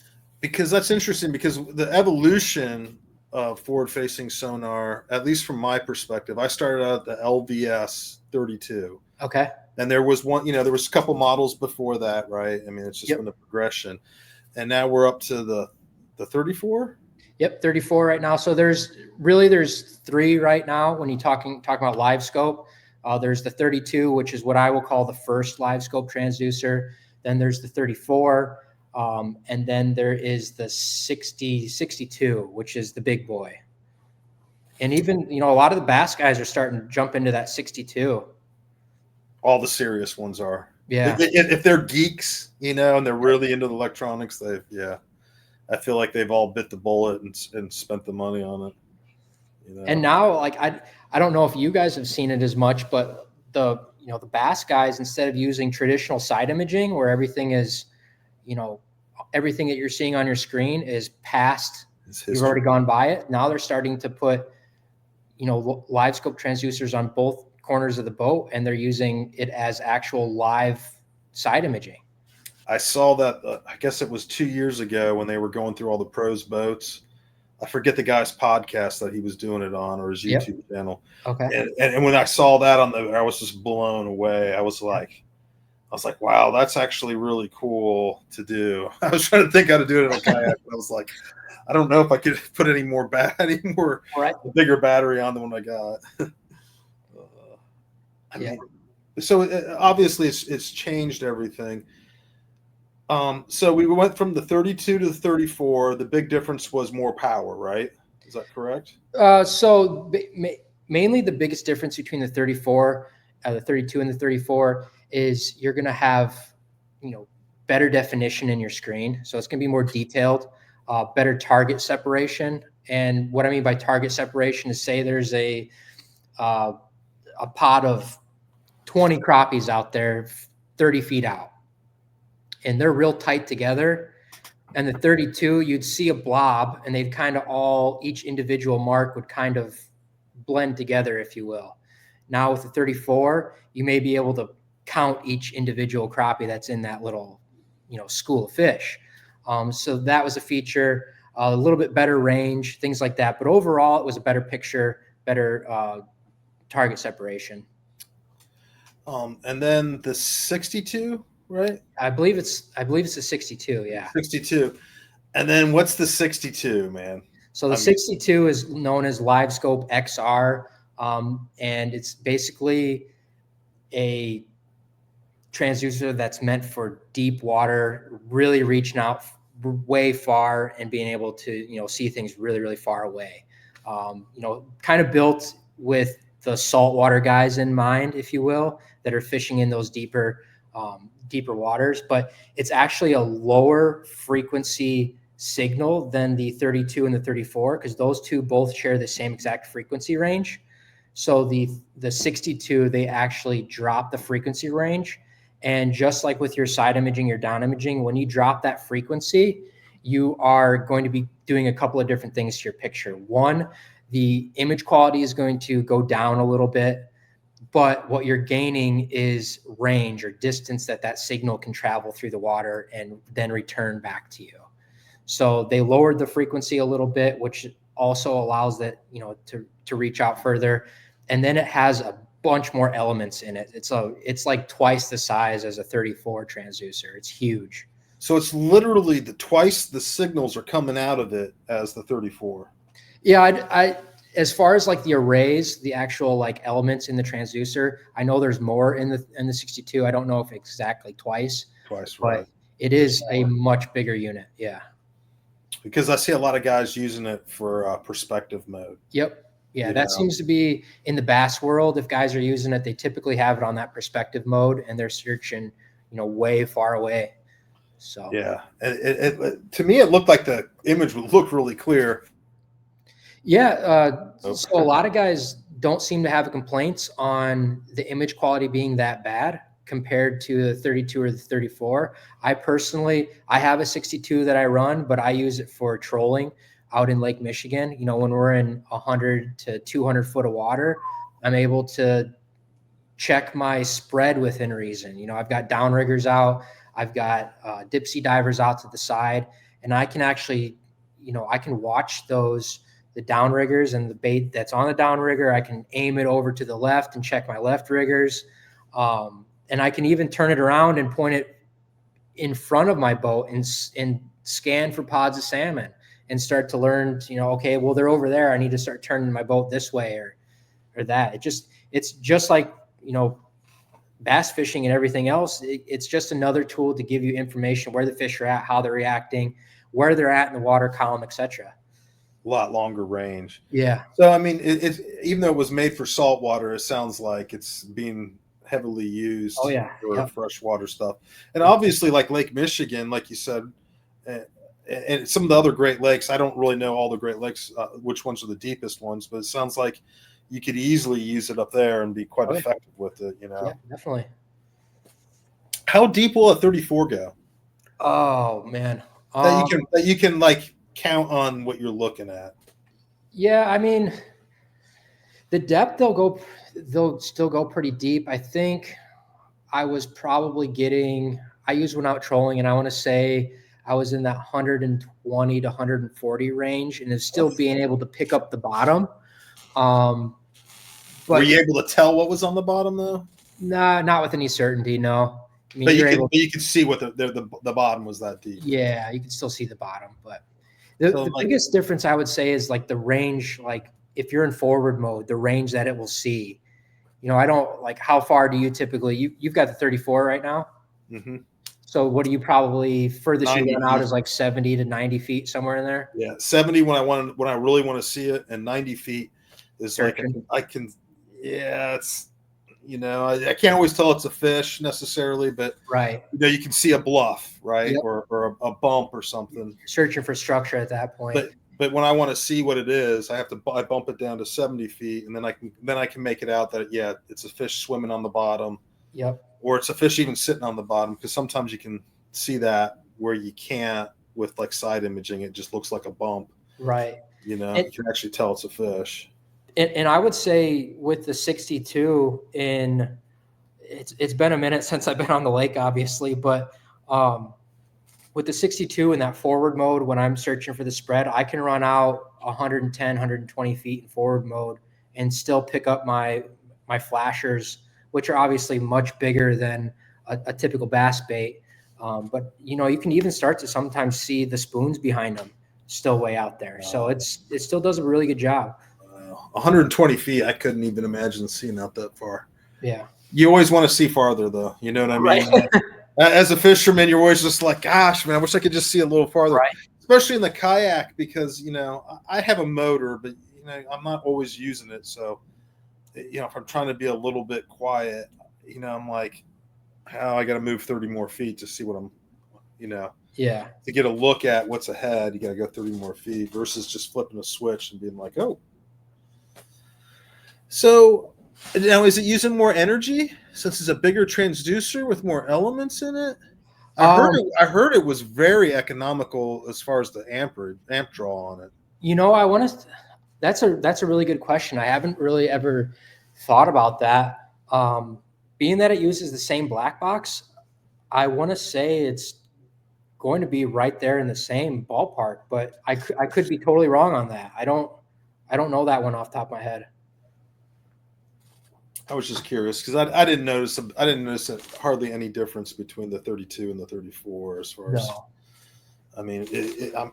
because that's interesting, because the evolution of forward-facing sonar, at least from my perspective, I started out at the LVS 32. Okay. And there was one, there was a couple models before that, right? I mean, it's just been a progression. And now we're up to the 34? Yep, 34 right now. So there's three right now when you talking about live scope. There's the 32, which is what I will call the first live scope transducer. Then there's the 34, and then there is the 62, which is the big boy. And even, a lot of the bass guys are starting to jump into that 62. All the serious ones are. Yeah. If they're geeks, and they're really into the electronics, I feel like they've all bit the bullet and spent the money on it. And now, like, I don't know if you guys have seen it as much, but the bass guys, instead of using traditional side imaging where everything is, everything that you're seeing on your screen is past, you've already gone by it. Now they're starting to put, live scope transducers on both corners of the boat, and they're using it as actual live side imaging. I saw that, I guess it was 2 years ago when they were going through all the pros boats. I forget the guy's podcast that he was doing it on, or his YouTube channel. Okay. And when I saw that I was just blown away. I was like, wow, that's actually really cool to do. I was trying to think how to do it in a kayak. I was like, I don't know if I could put any more bigger battery on the one I got. I mean, So obviously it's changed everything. So we went from the 32 to the 34. The big difference was more power, right? Is that correct? Mainly the biggest difference between the 34, the 32 and the 34 is you're going to have, better definition in your screen. So it's going to be more detailed, better target separation. And what I mean by target separation is, say there's a pot of 20 crappies out there 30 feet out, and they're real tight together. And the 32, you'd see a blob, and they'd kind of each individual mark would kind of blend together, if you will. Now with the 34, you may be able to count each individual crappie that's in that little, school of fish. So that was a feature, a little bit better range, things like that. But overall, it was a better picture, better target separation. And then the 62, right? I believe it's a 62. Yeah. 62. And then what's the 62, man? So the 62 is known as LiveScope XR. And it's basically a transducer that's meant for deep water, really reaching out way far and being able to, see things really, really far away. Kind of built with the saltwater guys in mind, if you will, that are fishing in those deeper waters. But it's actually a lower frequency signal than the 32 and the 34, because those two both share the same exact frequency range. So the 62, they actually drop the frequency range. And just like with your side imaging, your down imaging, when you drop that frequency, you are going to be doing a couple of different things to your picture. One, the image quality is going to go down a little bit, but what you're gaining is range or distance that signal can travel through the water and then return back to you. So they lowered the frequency a little bit, which also allows that, to reach out further. And then it has a bunch more elements in it. It's like twice the size as a 34 transducer. It's huge. So it's literally twice the signals are coming out of it as the 34. Yeah, I as far as like the arrays, the actual like elements in the transducer, I know there's more in the 62. I don't know if exactly twice, but right. It is a much bigger unit. Yeah. Because I see a lot of guys using it for perspective mode. Yep. Yeah, that seems to be in the bass world. If guys are using it, they typically have it on that perspective mode, and they're searching, way far away. So yeah, it to me, it looked like the image would look really clear. Yeah. So a lot of guys don't seem to have complaints on the image quality being that bad compared to the 32 or the 34. I have a 62 that I run, but I use it for trolling out in Lake Michigan. When we're in 100 to 200 foot of water, I'm able to check my spread within reason. I've got downriggers out, I've got dip sea divers out to the side, and I can actually, I can watch the downriggers and the bait that's on the downrigger. I can aim it over to the left and check my left riggers. And I can even turn it around and point it in front of my boat and scan for pods of salmon and start to learn, okay, well, they're over there. I need to start turning my boat this way or that. It's just like, bass fishing and everything else. It's just another tool to give you information where the fish are at, how they're reacting, where they're at in the water column, etc. A lot longer range. Yeah. So, I mean, it's even though it was made for saltwater, it sounds like it's being heavily used for freshwater stuff. And obviously, like Lake Michigan, like you said, and some of the other Great Lakes, I don't really know all the Great Lakes, which ones are the deepest ones, but it sounds like you could easily use it up there and be quite effective with it, Yeah, definitely. How deep will a 34 go? Oh, man. That you can like count on what you're looking at. Yeah, I mean, the depth they'll still go pretty deep. I think I was probably I used one out trolling, and I want to say I was in that 120 to 140 range, and it's still being able to pick up the bottom. But were you able to tell what was on the bottom though? Nah, not with any certainty. No. I mean, but you could see what the bottom was that deep. Yeah, you can still see the bottom, but the biggest difference I would say is like the range. Like if you're in forward mode, the range that it will see, I don't like, how far do you typically, you've got the 34 right now. Mm-hmm. So what do you probably furthest you run out feet. is like 70 to 90 feet, somewhere in there? Yeah. 70 when I really want to see it, and 90 feet is Searching. like, I can, yeah, it's, I can't always tell it's a fish necessarily, but Right. you can see a bluff, right? Yep. Or a bump or something. Searching for structure at that point. But when I want to see what it is, I bump it down to 70 feet, and then I can make it out that it's a fish swimming on the bottom. Yep. Or it's a fish even sitting on the bottom, because sometimes you can see that where you can't with like side imaging. It just looks like a bump. Right. You can actually tell it's a fish. And I would say with the 62 it's been a minute since I've been on the lake, obviously, but with the 62 in that forward mode, when I'm searching for the spread, I can run out 110, 120 feet in forward mode and still pick up my flashers, which are obviously much bigger than a typical bass bait. But you can even start to sometimes see the spoons behind them still way out there. So it still does a really good job. 120 feet, I couldn't even imagine seeing out that far. Yeah. You always want to see farther, though. You know what I mean? Right. As a fisherman, you're always just like, gosh, man, I wish I could just see a little farther. Right. Especially in the kayak, because, I have a motor, but, I'm not always using it. So, if I'm trying to be a little bit quiet, I'm like, oh, I got to move 30 more feet to see what I'm, Yeah. To get a look at what's ahead, you got to go 30 more feet versus just flipping a switch and being like, oh. So now, is it using more energy since it's a bigger transducer with more elements in it? I heard it was very economical as far as the amp draw on it. I want to. That's a really good question. I haven't really ever thought about that. Being that it uses the same black box, I want to say it's going to be right there in the same ballpark, but I could be totally wrong on that. I don't know that one off the top of my head. I was just curious because I didn't notice hardly any difference between the 32 and the 34 as far as. I mean,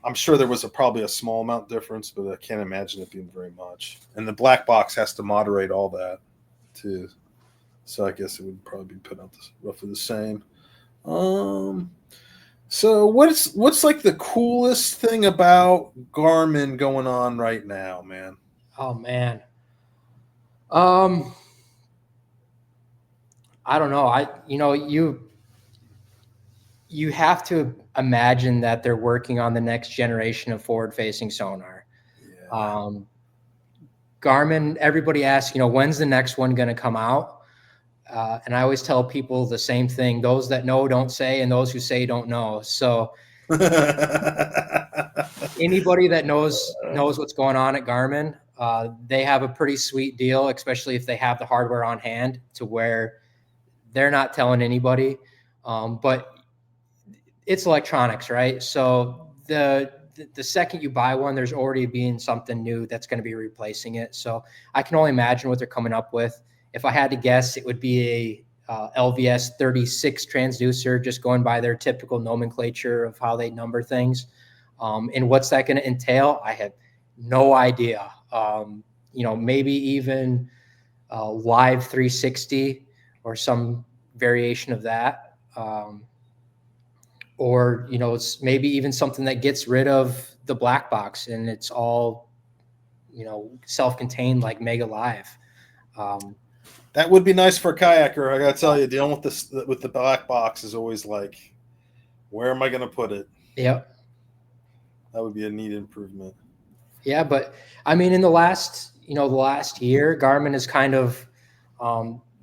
I'm sure there was probably a small amount difference, but I can't imagine it being very much. And the black box has to moderate all that too, so I guess it would probably be put out roughly the same. So what's like the coolest thing about Garmin going on right now, man? Oh man. I don't know. You have to imagine that they're working on the next generation of forward-facing sonar. Yeah. Garmin, everybody asks, when's the next one going to come out? And I always tell people the same thing: those that know don't say, and those who say don't know. So anybody that knows what's going on at Garmin, they have a pretty sweet deal, especially if they have the hardware on hand, to where they're not telling anybody. But it's electronics, right? So the second you buy one, there's already being something new that's going to be replacing it. So I can only imagine what they're coming up with. If I had to guess, it would be a LVS 36 transducer, just going by their typical nomenclature of how they number things. And what's that going to entail? I have no idea. Maybe even live 360 or some variation of that. Or, it's maybe even something that gets rid of the black box and it's all, self-contained like Mega Live. That would be nice for a kayaker. I got to tell you, dealing with the black box is always like, where am I going to put it? Yep. That would be a neat improvement. Yeah, but I mean, in the last year, Garmin is kind of,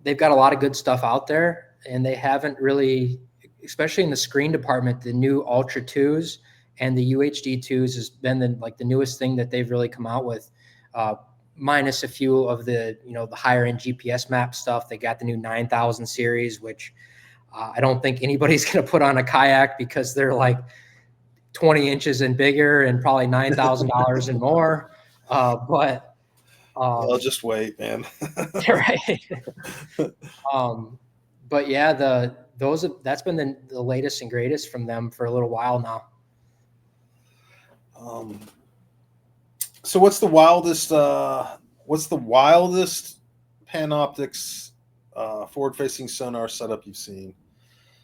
they've got a lot of good stuff out there, and they haven't really, especially in the screen department, the new Ultra 2s and the UHD 2s has been the newest thing that they've really come out with, minus a few of the, the higher end GPS map stuff. They got the new 9000 series, which I don't think anybody's going to put on a kayak because they're like 20 inches and bigger and probably $9,000 and more. But I'll just wait, man. Right. But yeah, that's been the latest and greatest from them for a little while now. So what's the wildest Panoptics forward-facing sonar setup you've seen?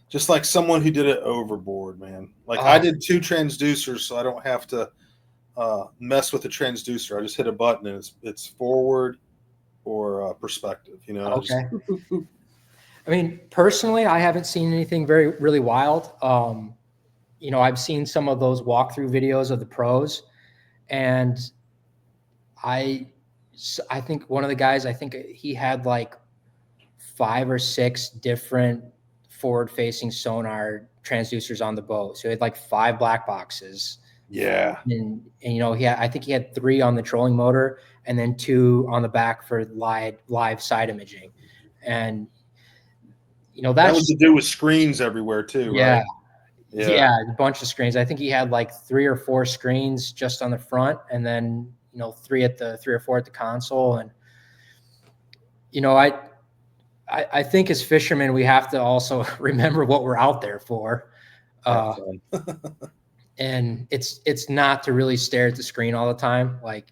Just like someone who did it overboard, man. Like I did 2 transducers, so I don't have to mess with the transducer. I just hit a button and it's forward or perspective. You know. Okay. I mean, personally, I haven't seen anything really wild. You know, I've seen some of those walkthrough videos of the pros, and I think one of the guys, I think he had like 5 or 6 different forward-facing sonar transducers on the boat. So he had like 5 black boxes. Yeah. And you know, I think he had 3 on the trolling motor and then 2 on the back for live side imaging. And you know, that was to do with screens everywhere too, yeah, right? Yeah, a bunch of screens. I think he had like 3 or 4 screens just on the front, and then, you know, 3 or 4 at the console. And you know, I think as fishermen, we have to also remember what we're out there for. And it's not to really stare at the screen all the time. Like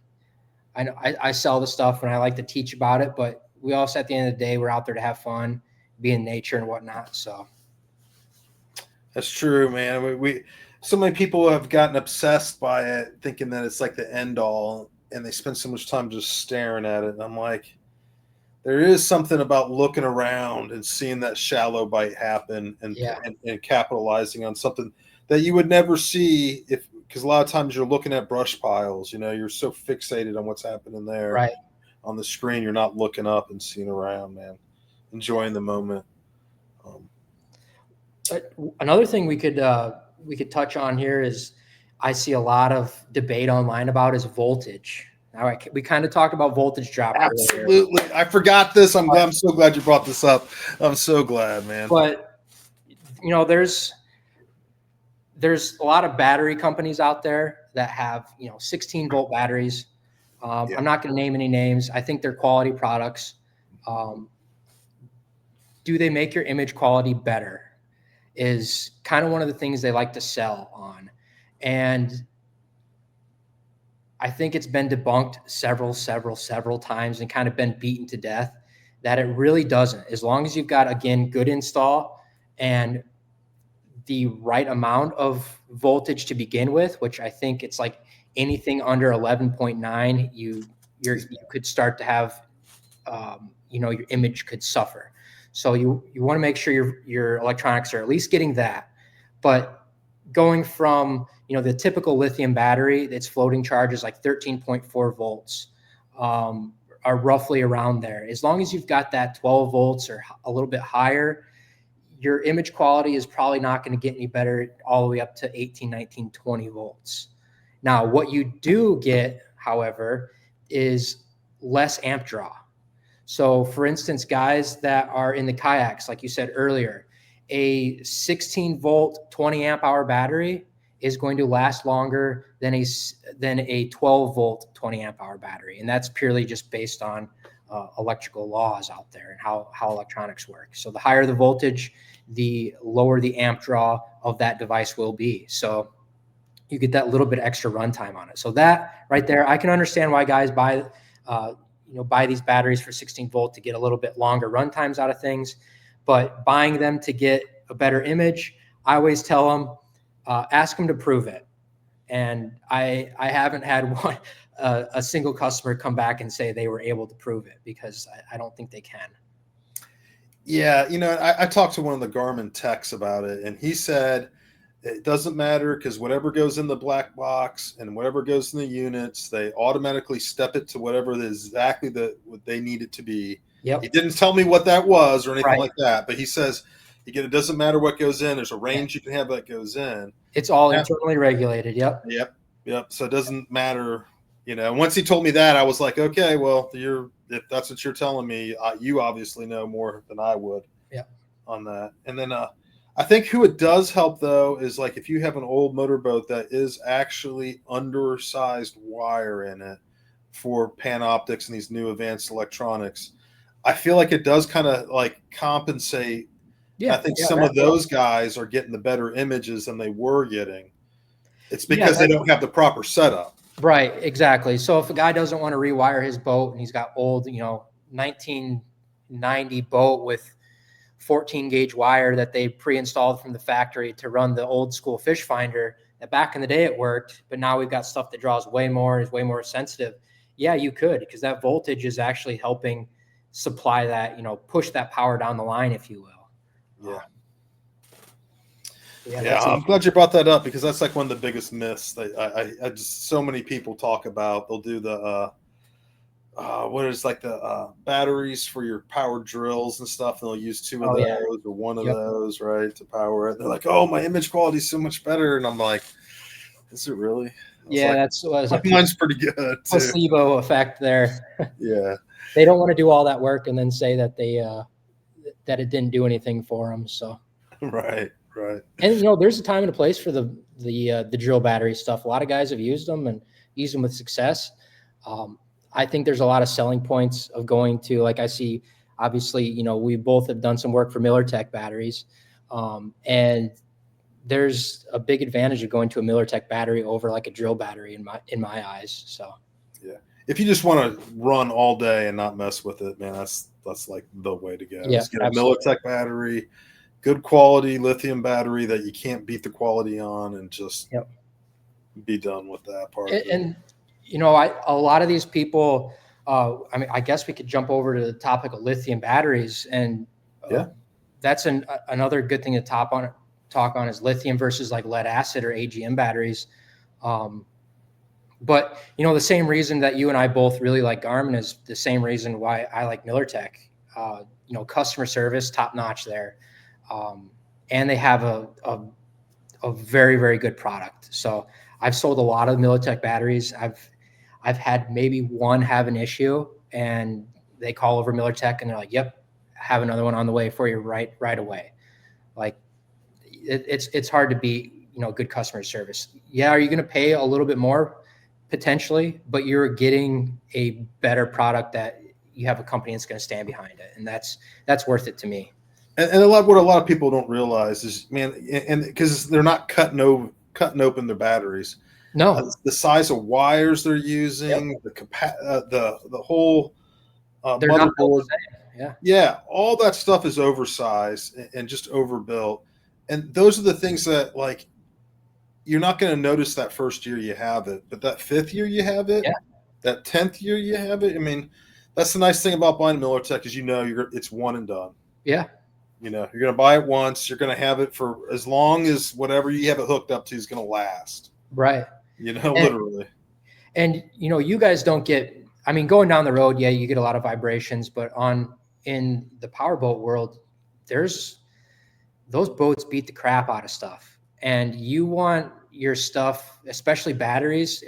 I know I sell the stuff and I like to teach about it, but we also, at the end of the day, we're out there to have fun, be in nature and whatnot. So that's true, man. We so many people have gotten obsessed by it, thinking that it's like the end all, and they spend so much time just staring at it. And I'm like, there is something about looking around and seeing that shallow bite happen and capitalizing on something that you would never see because a lot of times you're looking at brush piles. You know, you're so fixated on what's happening there. Right. On the screen, you're not looking up and seeing around, man. Enjoying the moment. Another thing we could touch on here is I see a lot of debate online about is voltage. Now, we kind of talked about voltage drop earlier. I forgot this. I'm so glad you brought this up. I'm so glad, man. But you know, there's a lot of battery companies out there that have, you know, 16-volt batteries. I'm not going to name any names. I think they're quality products. Do they make your image quality better? Is kind of one of the things they like to sell on. And I think it's been debunked several times and kind of been beaten to death that it really doesn't. As long as you've got, again, good install and the right amount of voltage to begin with, which I think it's like anything under 11.9, you could start to have, you know, your image could suffer. So you want to make sure your electronics are at least getting that. But going from, you know, the typical lithium battery, its floating charge is like 13.4 volts, are roughly around there. As long as you've got that 12 volts or a little bit higher, your image quality is probably not going to get any better all the way up to 18, 19, 20 volts. Now, what you do get, however, is less amp draw. So, for instance, guys that are in the kayaks, like you said earlier, a 16-volt, 20-amp-hour battery is going to last longer than a 12-volt, 20-amp-hour battery. And that's purely just based on electrical laws out there and how electronics work. So the higher the voltage, the lower the amp draw of that device will be. So you get that little bit extra runtime on it. So that right there, I can understand why guys buy these batteries for 16 volt to get a little bit longer run times out of things, but buying them to get a better image, I always tell them, ask them to prove it. And I haven't had a single customer come back and say they were able to prove it, because I don't think they can. Yeah. You know, I talked to one of the Garmin techs about it, and he said, it doesn't matter because whatever goes in the black box and whatever goes in the units, they automatically step it to whatever exactly what they need it to be. Yep. He didn't tell me what that was or anything like that, but he says, it doesn't matter what goes in. There's a range you can have that goes in. It's all internally regulated. Yep. So it doesn't matter. You know, once he told me that, I was like, okay, well, if that's what you're telling me, you obviously know more than I would on that. And then I think who it does help, though, is like if you have an old motorboat that is actually undersized wire in it for Panoptics and these new advanced electronics, I feel like it does kind of like compensate. I think some of those guys are getting the better images than they were getting. It's because they don't have the proper setup. Right, exactly. So if a guy doesn't want to rewire his boat and he's got old, 1990 boat with 14 gauge wire that they pre-installed from the factory to run the old school fish finder. That back in the day it worked, but now we've got stuff that draws way more, is way more sensitive. Yeah, you could, because that voltage is actually helping supply that, push that power down the line, if you will. Yeah. Yeah, I'm glad you brought that up, because that's like one of the biggest myths that I just, so many people talk about. They'll do the what is like the batteries for your power drills and stuff, and they'll use two of those or one of those, right, to power it. They're like, oh, my image quality is so much better, and I'm like, is it really? Yeah, like, mine's pretty good. Placebo effect there. Yeah, they don't want to do all that work and then say that that it didn't do anything for them. So right. And there's a time and a place for the drill battery stuff. A lot of guys have used them and used them with success. I think there's a lot of selling points of going to, like, I see, obviously, we both have done some work for MillerTech batteries, and there's a big advantage of going to a MillerTech battery over like a drill battery in my eyes. So yeah, if you just want to run all day and not mess with it, man, that's like the way to go. Yeah, just get a MillerTech battery, good quality lithium battery that you can't beat the quality on, and just be done with that part. And a lot of these people, I guess we could jump over to the topic of lithium batteries, and that's another good thing to talk on is lithium versus like lead acid or AGM batteries. But the same reason that you and I both really like Garmin is the same reason why I like MillerTech. Customer service, top notch there, and they have a very, very good product. So I've sold a lot of MillerTech batteries. I've had maybe one have an issue, and they call over MillerTech and they're like, "Yep, have another one on the way for you right away." Like it's hard to beat, good customer service. Yeah, are you going to pay a little bit more potentially, but you're getting a better product that you have a company that's going to stand behind it, and that's worth it to me. And what a lot of people don't realize is, man, and because they're not cutting open their batteries. No, the size of wires they're using, the whole motherboard. Yeah, all that stuff is oversized and just overbuilt. And those are the things that, like, you're not going to notice that first year you have it, but that 5th year you have it, that 10th year you have it. I mean, that's the nice thing about buying MillerTech is it's one and done. Yeah. You're going to buy it once. You're going to have it for as long as whatever you have it hooked up to is going to last. Right. Literally. And, you guys don't get, going down the road, you get a lot of vibrations, but in the powerboat world, those boats beat the crap out of stuff. And you want your stuff, especially batteries.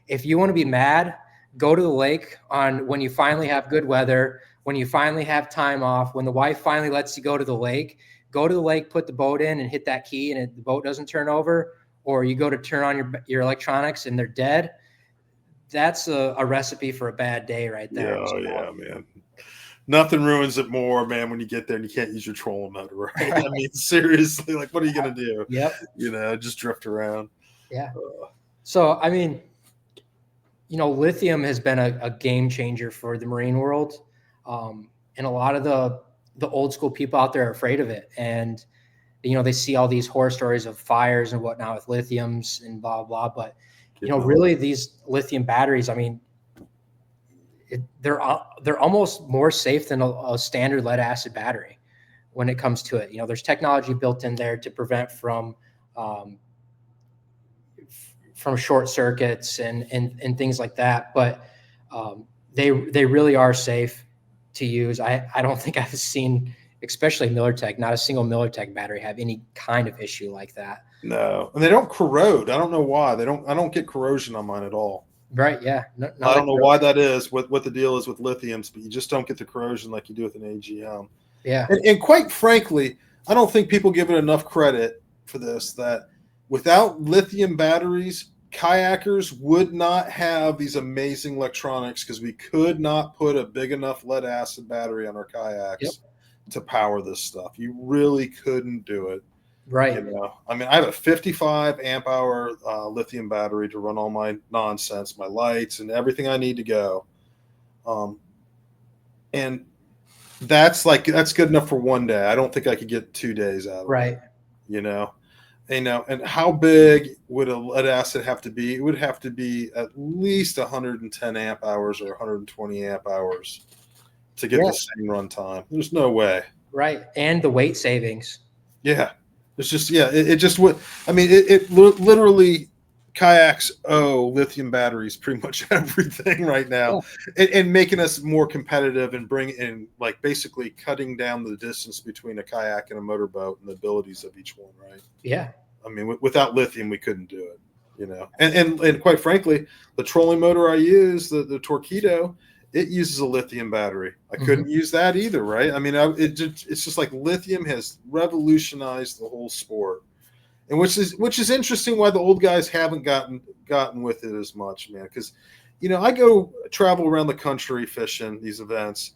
If you want to be mad, go to the lake when you finally have good weather, when you finally have time off, when the wife finally lets you go to the lake, put the boat in and hit that key and the boat doesn't turn over, or you go to turn on your electronics and they're dead. That's a recipe for a bad day right there. Yeah, man. Nothing ruins it more, man, when you get there and you can't use your trolling motor, right? Seriously, like, what are you going to do? Yep. Just drift around. Yeah. So, lithium has been a game changer for the marine world. And a lot of the old school people out there are afraid of it. And, they see all these horror stories of fires and whatnot with lithiums and blah, blah. But, really these lithium batteries, they're almost more safe than a standard lead acid battery when it comes to it. There's technology built in there to prevent from short circuits and things like that. But they really are safe to use. I don't think I've seen, especially MillerTech, not a single MillerTech battery have any kind of issue like that. No, and they don't corrode. I don't know why. I don't get corrosion on mine at all. Right. Yeah. I don't know why that is, what the deal is with lithiums, but you just don't get the corrosion like you do with an AGM. Yeah. And quite frankly, I don't think people give it enough credit for this, that without lithium batteries, kayakers would not have these amazing electronics, because we could not put a big enough lead acid battery on our kayaks to power this stuff. You really couldn't do it. Right. I have a 55 amp hour lithium battery to run all my nonsense, my lights and everything I need to go. And that's good enough for one day. I don't think I could get 2 days out of Right. it, you know. And how big would a lead acid have to be? It would have to be at least 110 amp hours or 120 amp hours to get the same run time. There's no way. Right. And the weight savings. Yeah. It's just, it just would. I mean, it literally, kayaks owe lithium batteries pretty much everything right now, and making us more competitive and like basically cutting down the distance between a kayak and a motorboat and the abilities of each one. Right. Yeah. I mean, without lithium, we couldn't do it, you know, and quite frankly, the trolling motor I use, the Torpedo, it uses a lithium battery. I couldn't use that either. Right. I mean, it's just like lithium has revolutionized the whole sport. And which is interesting why the old guys haven't gotten with it as much, man. Because, you know, I go travel around the country fishing these events,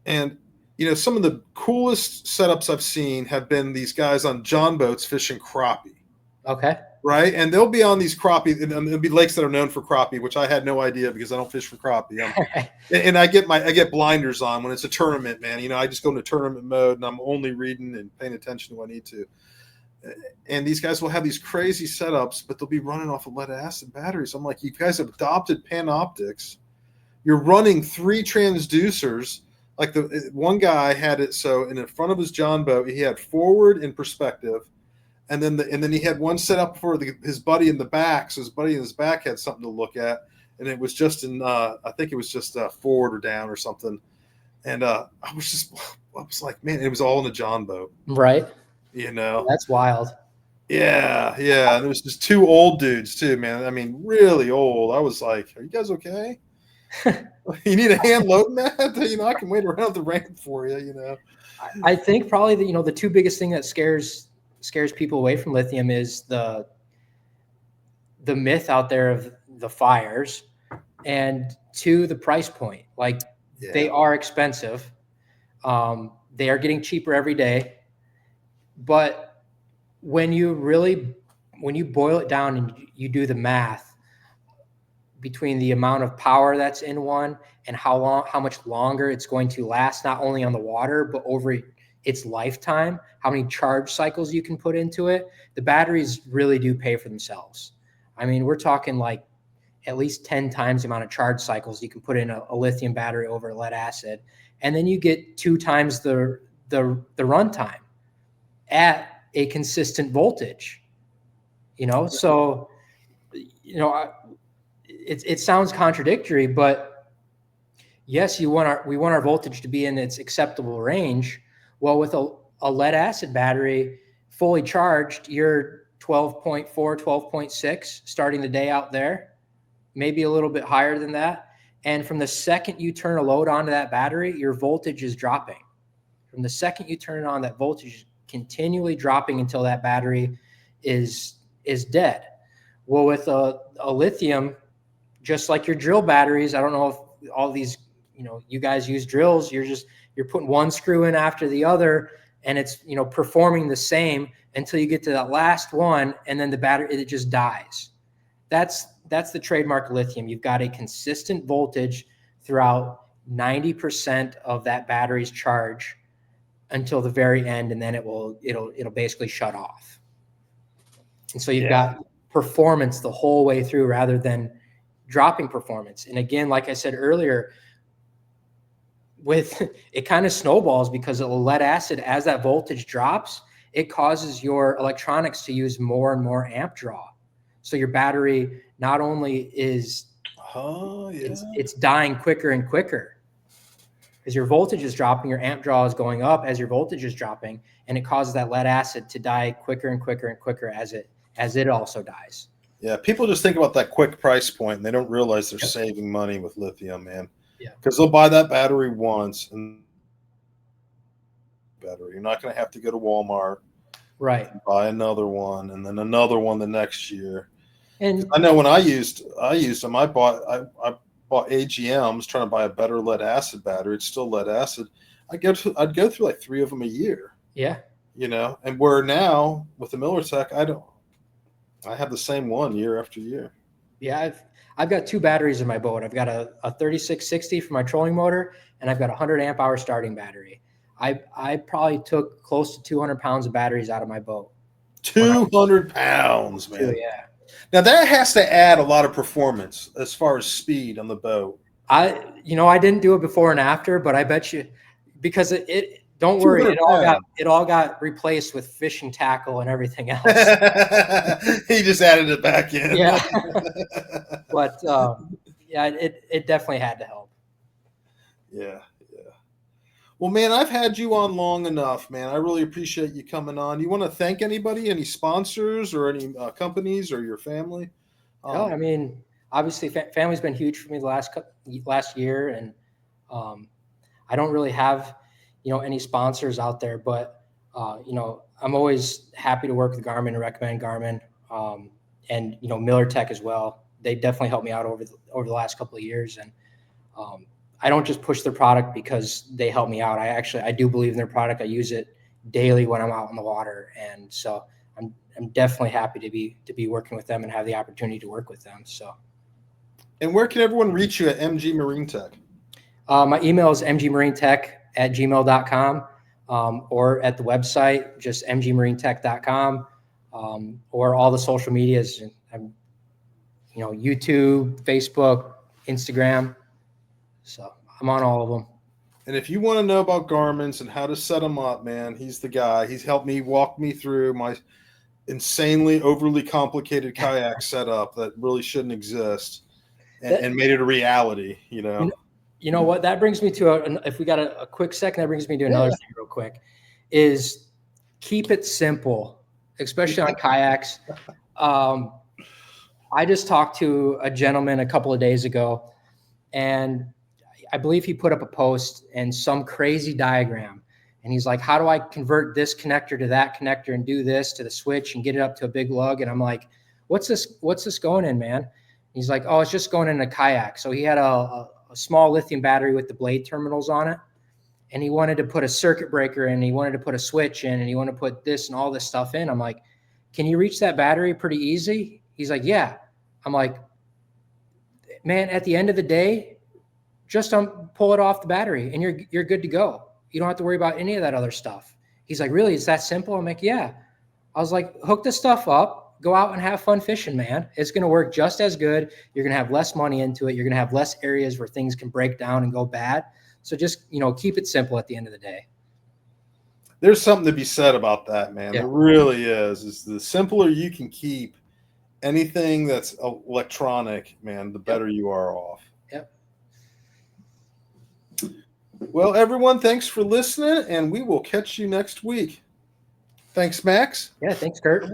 and, you know, some of the coolest setups I've seen have been these guys on john boats fishing crappie. Okay. Right, and they'll be on these crappie, and there'll be lakes that are known for crappie, which I had no idea because I don't fish for crappie. And I get blinders on when it's a tournament, man. You know, I just go into tournament mode, and I'm only reading and paying attention to what I need to. And these guys will have these crazy setups, but they'll be running off of lead acid batteries. I'm like, you guys have adopted panoptics. You're running 3 transducers. Like the one guy had it so in front of his john boat, he had forward and perspective, and then he had one set up for his buddy in the back. So his buddy in his back had something to look at, and it was just I think it was just forward or down or something. And I was like, man, it was all in a john boat, right? You know, that's wild. Yeah. And it was just 2 old dudes too, man. I mean, really old. I was like, are you guys okay? You need a hand loading that? You know, I can wait around the ramp for you, you know. I think probably the 2 biggest thing that scares people away from lithium is the myth out there of the fires, and 2, the price point. Like, they are expensive. They are getting cheaper every day. But when you boil it down and you do the math between the amount of power that's in one and how much longer it's going to last, not only on the water, but over its lifetime, how many charge cycles you can put into it, the batteries really do pay for themselves. I mean, we're talking like at least 10 times the amount of charge cycles you can put in a lithium battery over lead acid. And then you get 2 times the runtime at a consistent voltage, you know? So, you know, it sounds contradictory, but yes, we want our voltage to be in its acceptable range. Well, with a lead acid battery fully charged, you're 12.4, 12.6 starting the day out there, maybe a little bit higher than that. And from the second you turn a load onto that battery, your voltage is dropping. From the second you turn it on, that voltage is continually dropping until that battery is dead. Well, with a lithium, just like your drill batteries, I don't know if all these, you know, you guys use drills, you're putting one screw in after the other, and it's, you know, performing the same until you get to that last one, and then the battery, it just dies. That's the trademark of lithium. You've got a consistent voltage throughout 90% of that battery's charge until the very end, and then it'll basically shut off. And so you've got performance the whole way through rather than dropping performance. And again, like I said earlier, with it kind of snowballs because of lead acid, as that voltage drops, it causes your electronics to use more and more amp draw. So your battery not only is it's dying quicker and quicker because your voltage is dropping, your amp draw is going up as your voltage is dropping, and it causes that lead acid to die quicker and quicker and quicker as it also dies. Yeah, people just think about that quick price point and they don't realize they're saving money with lithium, man. Yeah. Because they'll buy that battery once and you're not going to have to go to Walmart. Right. Buy another one and then another one the next year. And I know when I used them, I bought AGMs trying to buy a better lead acid battery. It's still lead acid. I'd go through like 3 of them a year. Yeah. You know, and where now with the Miller Tech, I have the same one year after year. Yeah, I've got 2 batteries in my boat. I've got a 3660 for my trolling motor, and I've got a 100 amp hour starting battery. I probably took close to 200 pounds of batteries out of my boat. 200 pounds, man. Too, yeah. Now that has to add a lot of performance as far as speed on the boat. I didn't do it before and after, but I bet you, because it don't worry, it all got replaced with fishing tackle and everything else. He just added it back in. Yeah. But yeah, it definitely had to help. Yeah. Well, man, I've had you on long enough, man. I really appreciate you coming on. You want to thank anybody, any sponsors or any companies or your family? No, I mean, obviously family's been huge for me the last year. And I don't really have, any sponsors out there, but, I'm always happy to work with Garmin and recommend Garmin, and, Miller Tech as well. They definitely helped me out over the last couple of years. And I don't just push their product because they help me out. I do believe in their product. I use it daily when I'm out in the water. And so I'm definitely happy to be working with them and have the opportunity to work with them. So. And where can everyone reach you at MG Marine Tech? My email is mgmarinetech@gmail.com, or at the website, just mgmarinetech.com, or all the social medias. YouTube, Facebook, Instagram. So I'm on all of them. And if you want to know about Garmin's and how to set them up, man, he's the guy. He's helped me walk me through my insanely overly complicated kayak setup that really shouldn't exist, and made it a reality, You know what? That brings me to if we got a quick second, that brings me to another thing real quick, is keep it simple, especially on kayaks. I just talked to a gentleman a couple of days ago, and I believe he put up a post and some crazy diagram. And he's like, how do I convert this connector to that connector and do this to the switch and get it up to a big lug? And I'm like, what's this going in, man? He's like, oh, it's just going in a kayak. So he had a small lithium battery with the blade terminals on it. And he wanted to put a circuit breaker in, he wanted to put a switch in, and he wanted to put this and all this stuff in. I'm like, can you reach that battery pretty easy? He's like, yeah. I'm like, man, at the end of the day, just pull it off the battery and you're good to go. You don't have to worry about any of that other stuff. He's like, really? It's that simple? I'm like, yeah. I was like, hook this stuff up, go out and have fun fishing, man. It's going to work just as good. You're going to have less money into it. You're going to have less areas where things can break down and go bad. So just, keep it simple at the end of the day. There's something to be said about that, man. Yeah. There really is the simpler you can keep anything that's electronic, man, the better you are off. Yep. Well, everyone, thanks for listening, and we will catch you next week. Thanks, Max. Yeah, thanks, Kurt.